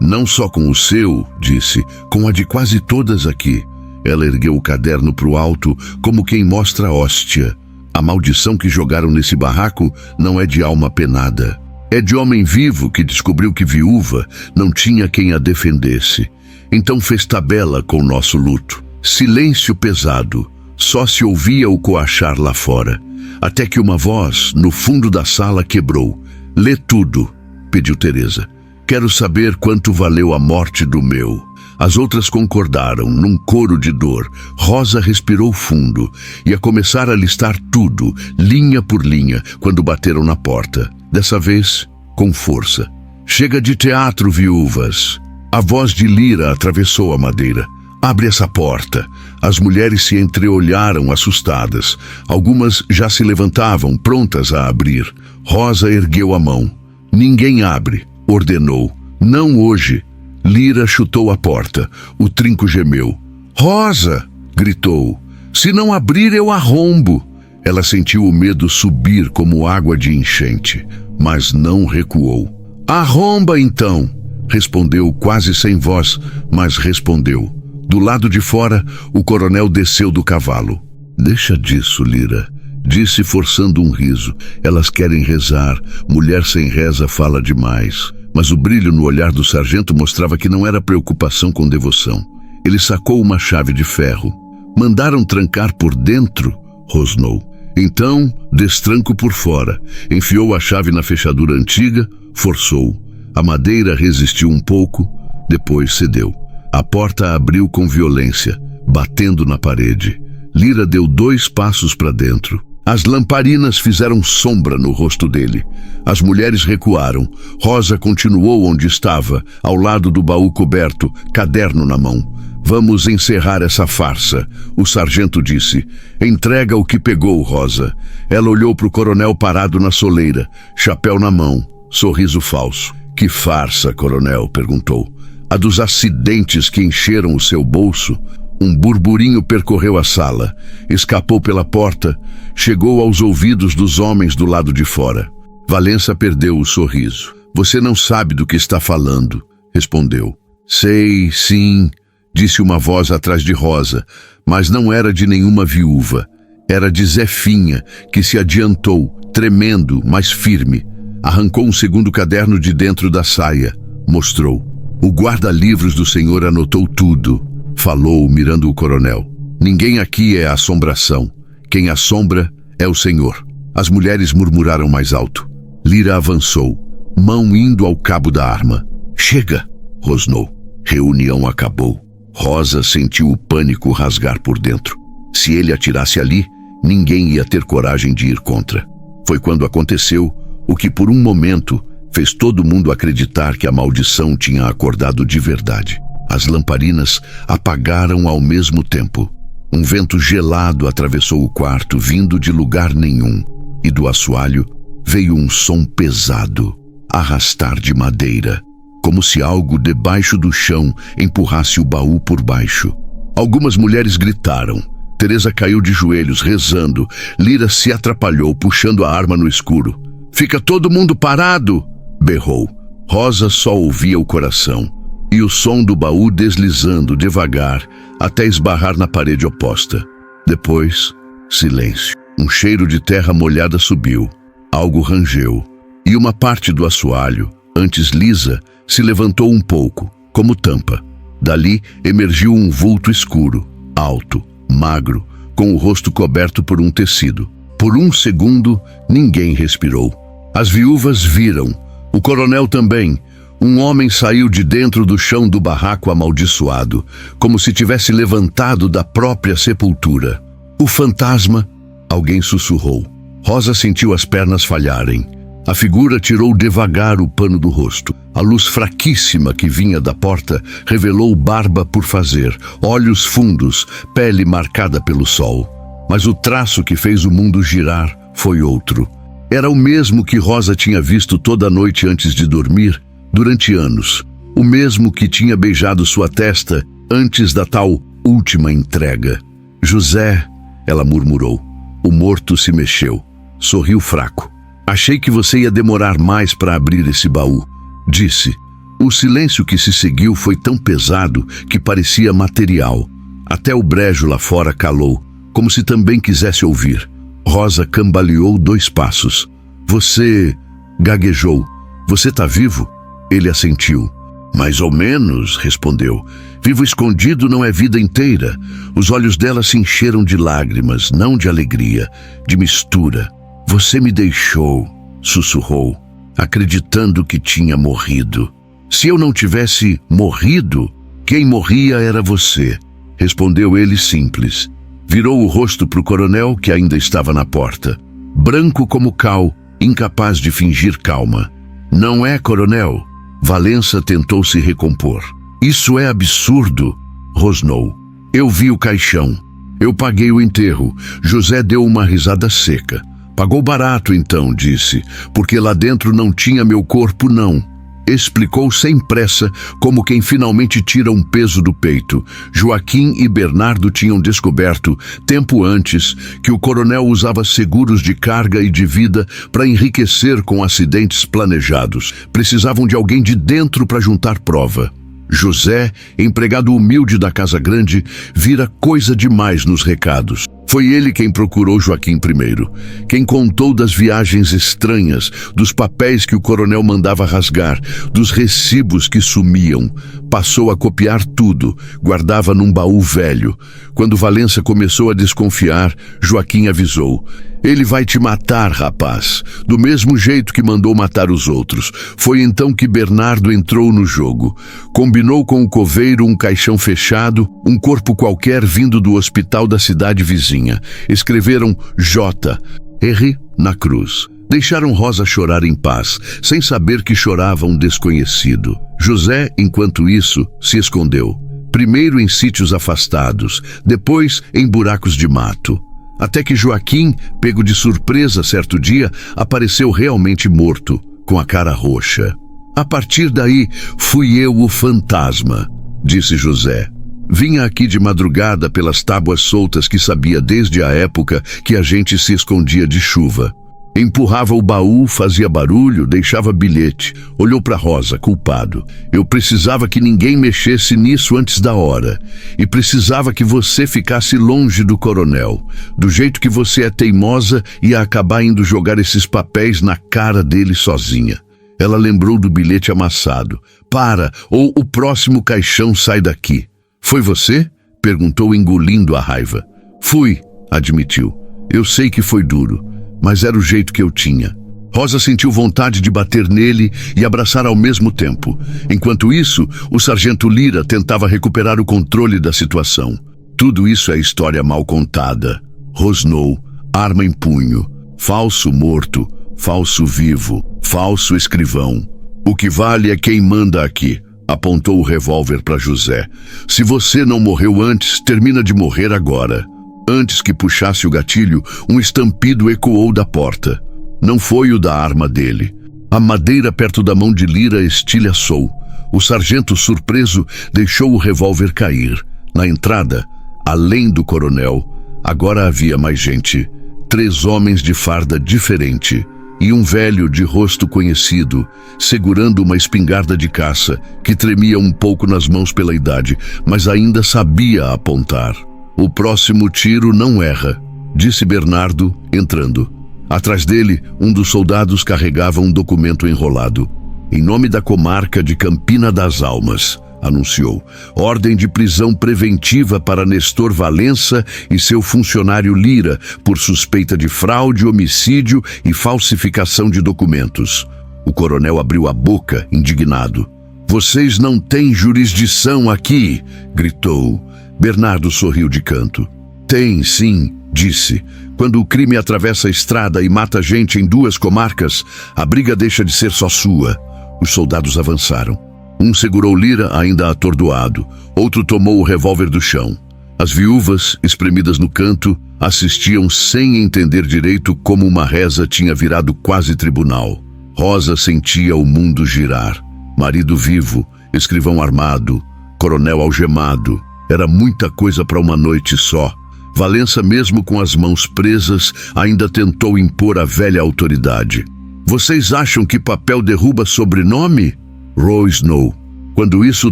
Não só com o seu, disse, com a de quase todas aqui. Ela ergueu o caderno para o alto, como quem mostra a hóstia. A maldição que jogaram nesse barraco não é de alma penada. É de homem vivo que descobriu que viúva não tinha quem a defendesse. Então fez tabela com o nosso luto. Silêncio pesado. Só se ouvia o coachar lá fora. Até que uma voz, no fundo da sala, quebrou. Lê tudo, pediu Teresa. Quero saber quanto valeu a morte do meu. As outras concordaram, num coro de dor. Rosa respirou fundo. Ia começar a listar tudo, linha por linha, quando bateram na porta. Dessa vez, com força. Chega de teatro, viúvas. A voz de Lira atravessou a madeira. Abre essa porta. As mulheres se entreolharam assustadas. Algumas já se levantavam, prontas a abrir. Rosa ergueu a mão. Ninguém abre, ordenou. Não hoje. Lira chutou a porta. O trinco gemeu. Rosa! Gritou. Se não abrir, eu arrombo. Ela sentiu o medo subir como água de enchente, mas não recuou. Arromba então! Respondeu quase sem voz, mas respondeu. Do lado de fora, o coronel desceu do cavalo. Deixa disso, Lira, disse forçando um riso. Elas querem rezar. Mulher sem reza fala demais. Mas o brilho no olhar do sargento mostrava que não era preocupação com devoção. Ele sacou uma chave de ferro. Mandaram trancar por dentro? Rosnou. Então, destranco por fora. Enfiou a chave na fechadura antiga, forçou. A madeira resistiu um pouco, depois cedeu. A porta abriu com violência, batendo na parede. Lira deu 2 passos para dentro. As lamparinas fizeram sombra no rosto dele. As mulheres recuaram. Rosa continuou onde estava, ao lado do baú coberto, caderno na mão. Vamos encerrar essa farsa, o sargento disse. Entrega o que pegou, Rosa. Ela olhou para o coronel parado na soleira, chapéu na mão, sorriso falso. Que farsa, coronel? Perguntou. A dos acidentes que encheram o seu bolso. Um burburinho percorreu a sala, escapou pela porta, chegou aos ouvidos dos homens do lado de fora. Valença perdeu o sorriso. Você não sabe do que está falando, respondeu. Sei, sim, disse uma voz atrás de Rosa, mas não era de nenhuma viúva. Era de Zefinha, que se adiantou, tremendo, mas firme. Arrancou um segundo caderno de dentro da saia. Mostrou. O guarda-livros do senhor anotou tudo. Falou, mirando o coronel. Ninguém aqui é assombração. Quem assombra é o senhor. As mulheres murmuraram mais alto. Lira avançou, mão indo ao cabo da arma. Chega! Rosnou. Reunião acabou. Rosa sentiu o pânico rasgar por dentro. Se ele atirasse ali, ninguém ia ter coragem de ir contra. Foi quando aconteceu o que por um momento fez todo mundo acreditar que a maldição tinha acordado de verdade. As lamparinas apagaram ao mesmo tempo. Um vento gelado atravessou o quarto, vindo de lugar nenhum. E do assoalho veio um som pesado, arrastar de madeira, como se algo debaixo do chão empurrasse o baú por baixo. Algumas mulheres gritaram. Teresa caiu de joelhos, rezando. Lira se atrapalhou, puxando a arma no escuro. Fica todo mundo parado! Berrou. Rosa só ouvia o coração. E o som do baú deslizando devagar até esbarrar na parede oposta. Depois, silêncio. Um cheiro de terra molhada subiu. Algo rangeu. E uma parte do assoalho, antes lisa, se levantou um pouco, como tampa. Dali emergiu um vulto escuro, alto, magro, com o rosto coberto por um tecido. Por um segundo, ninguém respirou. As viúvas viram. O coronel também. Um homem saiu de dentro do chão do barraco amaldiçoado, como se tivesse levantado da própria sepultura. O fantasma, alguém sussurrou. Rosa sentiu as pernas falharem. A figura tirou devagar o pano do rosto. A luz fraquíssima que vinha da porta revelou barba por fazer, olhos fundos, pele marcada pelo sol. Mas o traço que fez o mundo girar foi outro. Era o mesmo que Rosa tinha visto toda a noite antes de dormir, durante anos. O mesmo que tinha beijado sua testa antes da tal última entrega. José, ela murmurou. O morto se mexeu. Sorriu fraco. Achei que você ia demorar mais para abrir esse baú, disse. O silêncio que se seguiu foi tão pesado que parecia material. Até o brejo lá fora calou, como se também quisesse ouvir. Rosa cambaleou 2 passos. Você gaguejou. Você tá vivo? Ele assentiu. Mais ou menos, respondeu. Vivo escondido não é vida inteira. Os olhos dela se encheram de lágrimas, não de alegria, de mistura. Você me deixou, sussurrou, acreditando que tinha morrido. Se eu não tivesse morrido, quem morria era você, respondeu ele simples. Virou o rosto para o coronel, que ainda estava na porta. Branco como cal, incapaz de fingir calma. Não é, coronel? Valença tentou se recompor. Isso é absurdo, rosnou. Eu vi o caixão. Eu paguei o enterro. José deu uma risada seca. Pagou barato então, disse, porque lá dentro não tinha meu corpo, não. Explicou sem pressa, como quem finalmente tira um peso do peito. Joaquim e Bernardo tinham descoberto, tempo antes, que o coronel usava seguros de carga e de vida para enriquecer com acidentes planejados. Precisavam de alguém de dentro para juntar prova. José, empregado humilde da Casa Grande, vira coisa demais nos recados. Foi ele quem procurou Joaquim primeiro, quem contou das viagens estranhas, dos papéis que o coronel mandava rasgar, dos recibos que sumiam. Passou a copiar tudo, guardava num baú velho. Quando Valença começou a desconfiar, Joaquim avisou: ele vai te matar, rapaz, do mesmo jeito que mandou matar os outros. Foi então que Bernardo entrou no jogo. Combinou com o coveiro um caixão fechado, um corpo qualquer vindo do hospital da cidade vizinha. Escreveram J. R. na cruz. Deixaram Rosa chorar em paz, sem saber que chorava um desconhecido. José, enquanto isso, se escondeu. Primeiro em sítios afastados, depois em buracos de mato. Até que Joaquim, pego de surpresa certo dia, apareceu realmente morto, com a cara roxa. A partir daí, fui eu o fantasma, disse José. Vinha aqui de madrugada pelas tábuas soltas que sabia desde a época que a gente se escondia de chuva. Empurrava o baú, fazia barulho, deixava bilhete. Olhou para Rosa, culpado. Eu precisava que ninguém mexesse nisso antes da hora. E precisava que você ficasse longe do coronel. Do jeito que você é teimosa, ia acabar indo jogar esses papéis na cara dele sozinha. Ela lembrou do bilhete amassado. Para, ou o próximo caixão sai daqui. Foi você? Perguntou, engolindo a raiva. Fui, admitiu. Eu sei que foi duro, mas era o jeito que eu tinha. Rosa sentiu vontade de bater nele e abraçar ao mesmo tempo. Enquanto isso, o sargento Lira tentava recuperar o controle da situação. Tudo isso é história mal contada. Rosnou, arma em punho. Falso morto, falso vivo, falso escrivão. O que vale é quem manda aqui. Apontou o revólver para José. Se você não morreu antes, termina de morrer agora. Antes que puxasse o gatilho, um estampido ecoou da porta. Não foi o da arma dele. A madeira perto da mão de Lira estilhaçou. O sargento, surpreso, deixou o revólver cair. Na entrada, além do coronel, agora havia mais gente. 3 homens de farda diferente. E um velho de rosto conhecido, segurando uma espingarda de caça, que tremia um pouco nas mãos pela idade, mas ainda sabia apontar. O próximo tiro não erra, disse Bernardo, entrando. Atrás dele, um dos soldados carregava um documento enrolado. Em nome da comarca de Campina das Almas, anunciou. Ordem de prisão preventiva para Nestor Valença e seu funcionário Lira por suspeita de fraude, homicídio e falsificação de documentos. O coronel abriu a boca, indignado. Vocês não têm jurisdição aqui, gritou. Bernardo sorriu de canto. Tem, sim, disse. Quando o crime atravessa a estrada e mata gente em 2 comarcas, a briga deixa de ser só sua. Os soldados avançaram. Um segurou Lira, ainda atordoado. Outro tomou o revólver do chão. As viúvas, espremidas no canto, assistiam sem entender direito como uma reza tinha virado quase tribunal. Rosa sentia o mundo girar. Marido vivo, escrivão armado, coronel algemado. Era muita coisa para uma noite só. Valença, mesmo com as mãos presas, ainda tentou impor a velha autoridade. Vocês acham que papel derruba sobrenome? Rosnou. Quando isso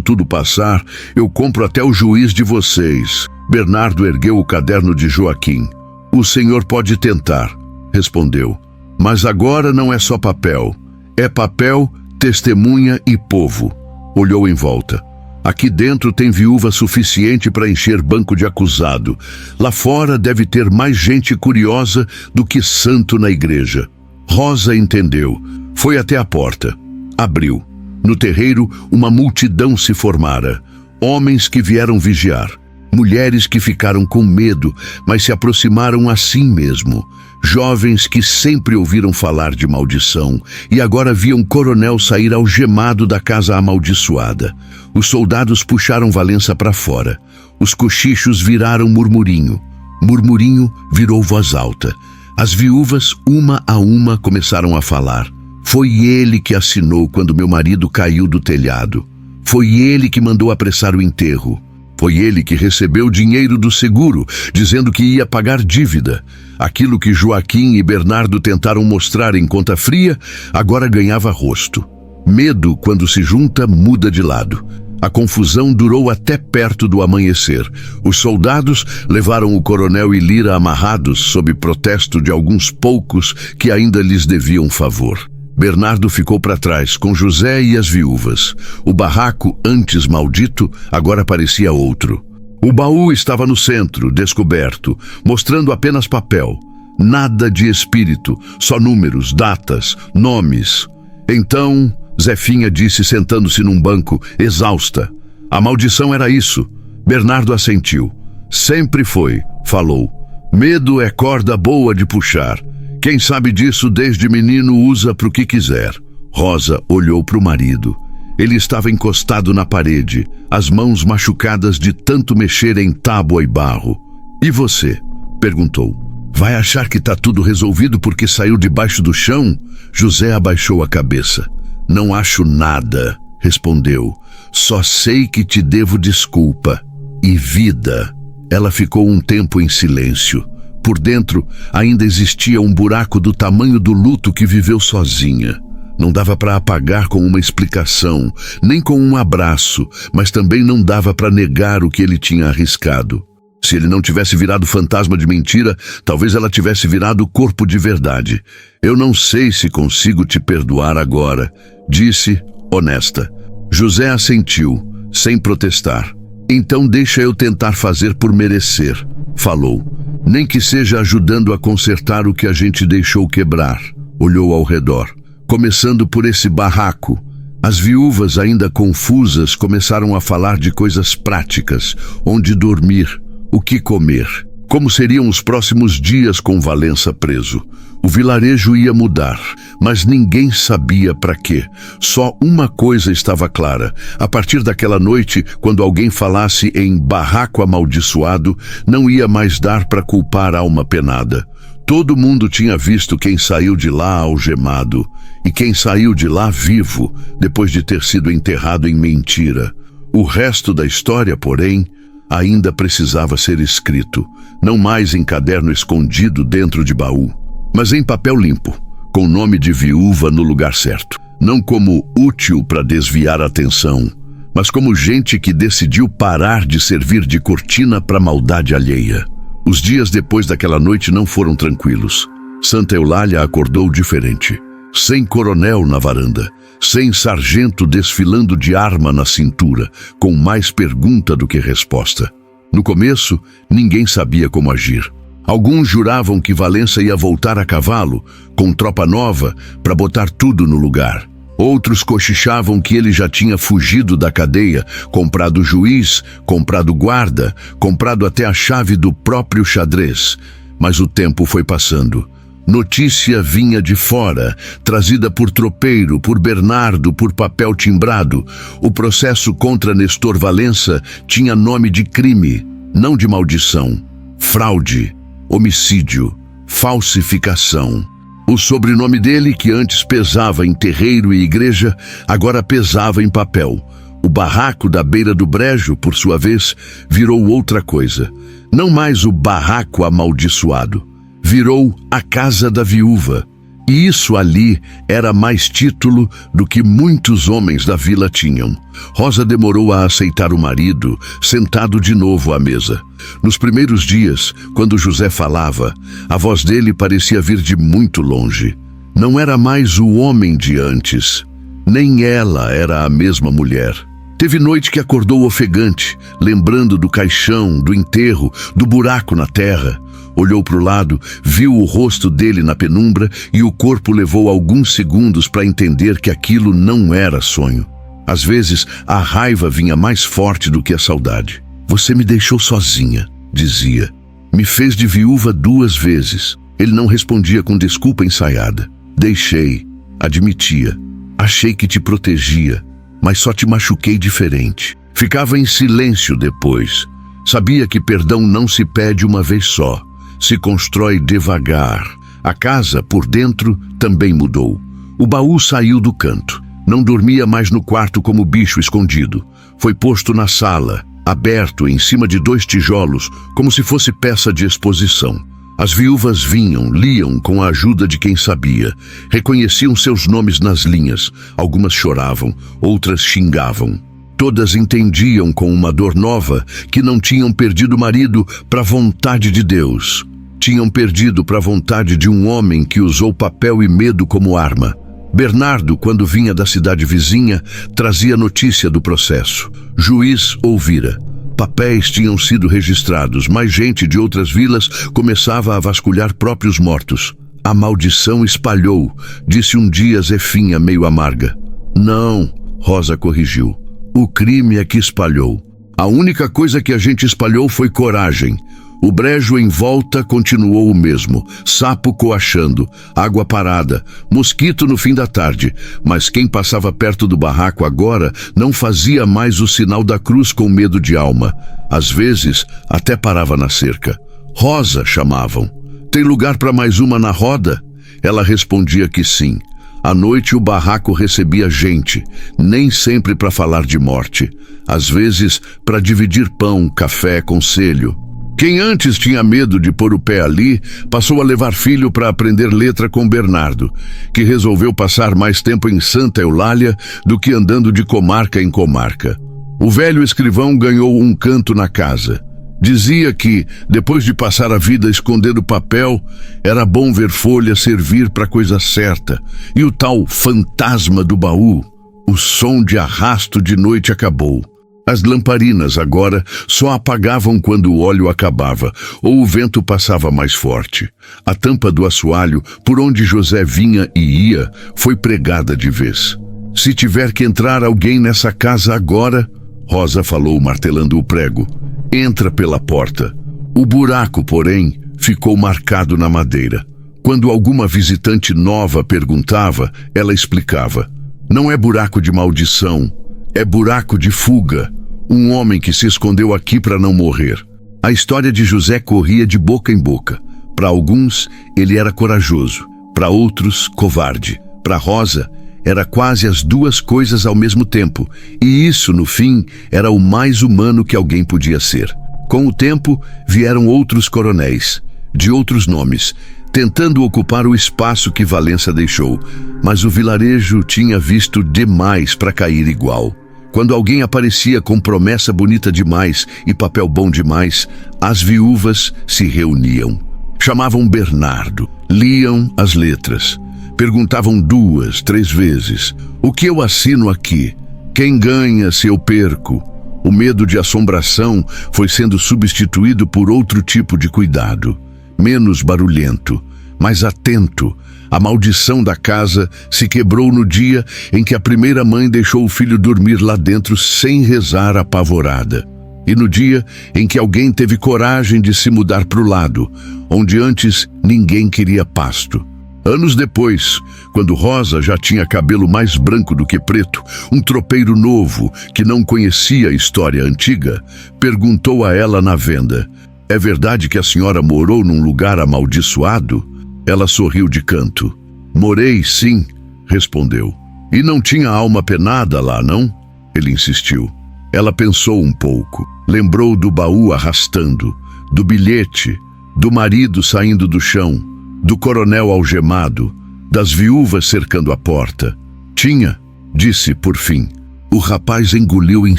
tudo passar, eu compro até o juiz de vocês. Bernardo ergueu o caderno de Joaquim. O senhor pode tentar, respondeu. Mas agora não é só papel. É papel, testemunha e povo. Olhou em volta. Aqui dentro tem viúva suficiente para encher banco de acusado. Lá fora deve ter mais gente curiosa do que santo na igreja. Rosa entendeu. Foi até a porta. Abriu. No terreiro, uma multidão se formara. Homens que vieram vigiar. Mulheres que ficaram com medo, mas se aproximaram assim mesmo. Jovens que sempre ouviram falar de maldição e agora viam Coronel sair algemado da casa amaldiçoada. Os soldados puxaram Valença para fora. Os cochichos viraram murmurinho. Murmurinho virou voz alta. As viúvas, uma a uma, começaram a falar. Foi ele que assinou quando meu marido caiu do telhado. Foi ele que mandou apressar o enterro. Foi ele que recebeu o dinheiro do seguro, dizendo que ia pagar dívida. Aquilo que Joaquim e Bernardo tentaram mostrar em conta fria, agora ganhava rosto. Medo, quando se junta, muda de lado. A confusão durou até perto do amanhecer. Os soldados levaram o coronel e Lira amarrados sob protesto de alguns poucos que ainda lhes deviam favor. Bernardo ficou para trás, com José e as viúvas. O barraco, antes maldito, agora parecia outro. O baú estava no centro, descoberto, mostrando apenas papel. Nada de espírito, só números, datas, nomes. Então, Zefinha disse, sentando-se num banco, exausta. A maldição era isso. Bernardo assentiu. Sempre foi, falou. Medo é corda boa de puxar. Quem sabe disso desde menino usa para o que quiser. Rosa olhou para o marido. Ele estava encostado na parede, as mãos machucadas de tanto mexer em tábua e barro. E você? Perguntou. Vai achar que está tudo resolvido porque saiu debaixo do chão? José abaixou a cabeça. Não acho nada, respondeu. Só sei que te devo desculpa. E vida. Ela ficou um tempo em silêncio. Por dentro, ainda existia um buraco do tamanho do luto que viveu sozinha. Não dava para apagar com uma explicação, nem com um abraço, mas também não dava para negar o que ele tinha arriscado. Se ele não tivesse virado fantasma de mentira, talvez ela tivesse virado corpo de verdade. Eu não sei se consigo te perdoar agora, disse, honesta. José assentiu, sem protestar. Então deixa eu tentar fazer por merecer, falou. Nem que seja ajudando a consertar o que a gente deixou quebrar. Olhou ao redor. Começando por esse barraco. As viúvas, ainda confusas, começaram a falar de coisas práticas. Onde dormir, o que comer. Como seriam os próximos dias com Valença preso. O vilarejo ia mudar, mas ninguém sabia para quê. Só uma coisa estava clara. A partir daquela noite, quando alguém falasse em barraco amaldiçoado, não ia mais dar para culpar a alma penada. Todo mundo tinha visto quem saiu de lá algemado e quem saiu de lá vivo, depois de ter sido enterrado em mentira. O resto da história, porém, ainda precisava ser escrito, não mais em caderno escondido dentro de baú, mas em papel limpo, com o nome de viúva no lugar certo. Não como útil para desviar a atenção, mas como gente que decidiu parar de servir de cortina para a maldade alheia. Os dias depois daquela noite não foram tranquilos. Santa Eulália acordou diferente. Sem coronel na varanda, sem sargento desfilando de arma na cintura, com mais pergunta do que resposta. No começo, ninguém sabia como agir. Alguns juravam que Valença ia voltar a cavalo, com tropa nova, para botar tudo no lugar. Outros cochichavam que ele já tinha fugido da cadeia, comprado juiz, comprado guarda, comprado até a chave do próprio xadrez. Mas o tempo foi passando. Notícia vinha de fora, trazida por tropeiro, por Bernardo, por papel timbrado. O processo contra Nestor Valença tinha nome de crime, não de maldição. Fraude, homicídio, falsificação. O sobrenome dele, que antes pesava em terreiro e igreja, agora pesava em papel. O barraco da beira do brejo, por sua vez, virou outra coisa. Não mais o barraco amaldiçoado. Virou a casa da viúva. E isso ali era mais título do que muitos homens da vila tinham. Rosa demorou a aceitar o marido, sentado de novo à mesa. Nos primeiros dias, quando José falava, a voz dele parecia vir de muito longe. Não era mais o homem de antes. Nem ela era a mesma mulher. Teve noite que acordou ofegante, lembrando do caixão, do enterro, do buraco na terra. Olhou para o lado, viu o rosto dele na penumbra e o corpo levou alguns segundos para entender que aquilo não era sonho. Às vezes, a raiva vinha mais forte do que a saudade. Você me deixou sozinha, dizia. Me fez de viúva 2 vezes. Ele não respondia com desculpa ensaiada. Deixei, admitia. Achei que te protegia, mas só te machuquei diferente. Ficava em silêncio depois. Sabia que perdão não se pede uma vez só. Se constrói devagar. A casa, por dentro, também mudou. O baú saiu do canto. Não dormia mais no quarto como bicho escondido. Foi posto na sala, aberto em cima de 2 tijolos, como se fosse peça de exposição. As viúvas vinham, liam com a ajuda de quem sabia. Reconheciam seus nomes nas linhas. Algumas choravam, outras xingavam. Todas entendiam com uma dor nova que não tinham perdido o marido para a vontade de Deus. Tinham perdido para a vontade de um homem que usou papel e medo como arma. Bernardo, quando vinha da cidade vizinha, trazia notícia do processo. Juiz ouvira. Papéis tinham sido registrados, mas gente de outras vilas começava a vasculhar próprios mortos. A maldição espalhou, disse um dia Zefinha, meio amarga. Não, Rosa corrigiu. O crime é que espalhou. A única coisa que a gente espalhou foi coragem. O brejo em volta continuou o mesmo, sapo coachando, água parada, mosquito no fim da tarde, mas quem passava perto do barraco agora não fazia mais o sinal da cruz com medo de alma. Às vezes, até parava na cerca. Rosa, chamavam. Tem lugar para mais uma na roda? Ela respondia que sim. À noite o barraco recebia gente, nem sempre para falar de morte. Às vezes, para dividir pão, café, conselho. Quem antes tinha medo de pôr o pé ali, passou a levar filho para aprender letra com Bernardo, que resolveu passar mais tempo em Santa Eulália do que andando de comarca em comarca. O velho escrivão ganhou um canto na casa. Dizia que, depois de passar a vida escondendo papel, era bom ver folha servir para a coisa certa. E o tal fantasma do baú, o som de arrasto de noite acabou. As lamparinas agora só apagavam quando o óleo acabava ou o vento passava mais forte. A tampa do assoalho, por onde José vinha e ia, foi pregada de vez. Se tiver que entrar alguém nessa casa agora, Rosa falou martelando o prego, entra pela porta. O buraco, porém, ficou marcado na madeira. Quando alguma visitante nova perguntava, ela explicava. Não é buraco de maldição, é buraco de fuga. Um homem que se escondeu aqui para não morrer. A história de José corria de boca em boca. Para alguns, ele era corajoso. Para outros, covarde. Para Rosa, era quase as 2 coisas ao mesmo tempo. E isso, no fim, era o mais humano que alguém podia ser. Com o tempo, vieram outros coronéis, de outros nomes, tentando ocupar o espaço que Valença deixou. Mas o vilarejo tinha visto demais para cair igual. Quando alguém aparecia com promessa bonita demais e papel bom demais, as viúvas se reuniam. Chamavam Bernardo, liam as letras. Perguntavam 2, 3 vezes. O que eu assino aqui? Quem ganha se eu perco? O medo de assombração foi sendo substituído por outro tipo de cuidado. Menos barulhento, mais atento. A maldição da casa se quebrou no dia em que a primeira mãe deixou o filho dormir lá dentro sem rezar apavorada. E no dia em que alguém teve coragem de se mudar para o lado, onde antes ninguém queria pasto. Anos depois, quando Rosa já tinha cabelo mais branco do que preto, um tropeiro novo, que não conhecia a história antiga, perguntou a ela na venda, é verdade que a senhora morou num lugar amaldiçoado? Ela sorriu de canto. Morei, sim, respondeu. E não tinha alma penada lá, não? Ele insistiu. Ela pensou um pouco. Lembrou do baú arrastando, do bilhete, do marido saindo do chão, do coronel algemado, das viúvas cercando a porta. Tinha, disse por fim. O rapaz engoliu em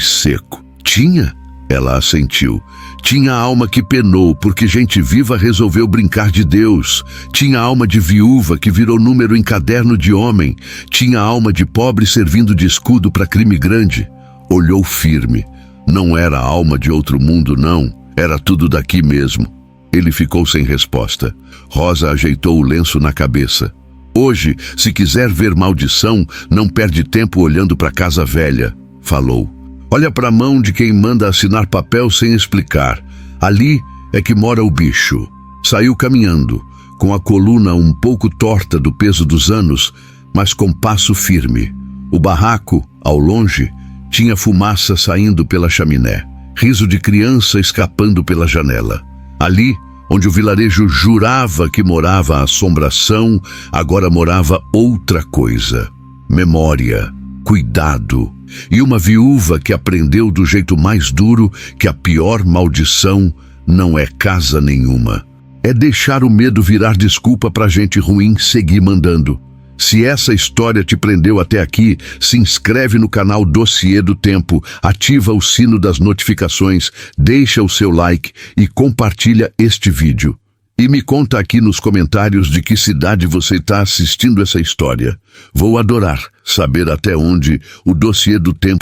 seco. Tinha? Ela assentiu. Tinha alma que penou, porque gente viva resolveu brincar de Deus. Tinha alma de viúva que virou número em caderno de homem. Tinha alma de pobre servindo de escudo para crime grande. Olhou firme. Não era alma de outro mundo, não. Era tudo daqui mesmo. Ele ficou sem resposta. Rosa ajeitou o lenço na cabeça. Hoje, se quiser ver maldição, não perde tempo olhando para a casa velha. falou. Olha para a mão de quem manda assinar papel sem explicar. Ali é que mora o bicho. Saiu caminhando, com a coluna um pouco torta do peso dos anos, mas com passo firme. O barraco, ao longe, tinha fumaça saindo pela chaminé. Riso de criança escapando pela janela. Ali, onde o vilarejo jurava que morava a assombração, agora morava outra coisa. Memória, cuidado e uma viúva que aprendeu do jeito mais duro que a pior maldição não é casa nenhuma. É deixar o medo virar desculpa pra gente ruim seguir mandando. Se essa história te prendeu até aqui, se inscreve no canal Dossiê do Tempo, ativa o sino das notificações, deixa o seu like e compartilha este vídeo. E me conta aqui nos comentários de que cidade você está assistindo essa história. Vou adorar saber até onde o Dossiê do Tempo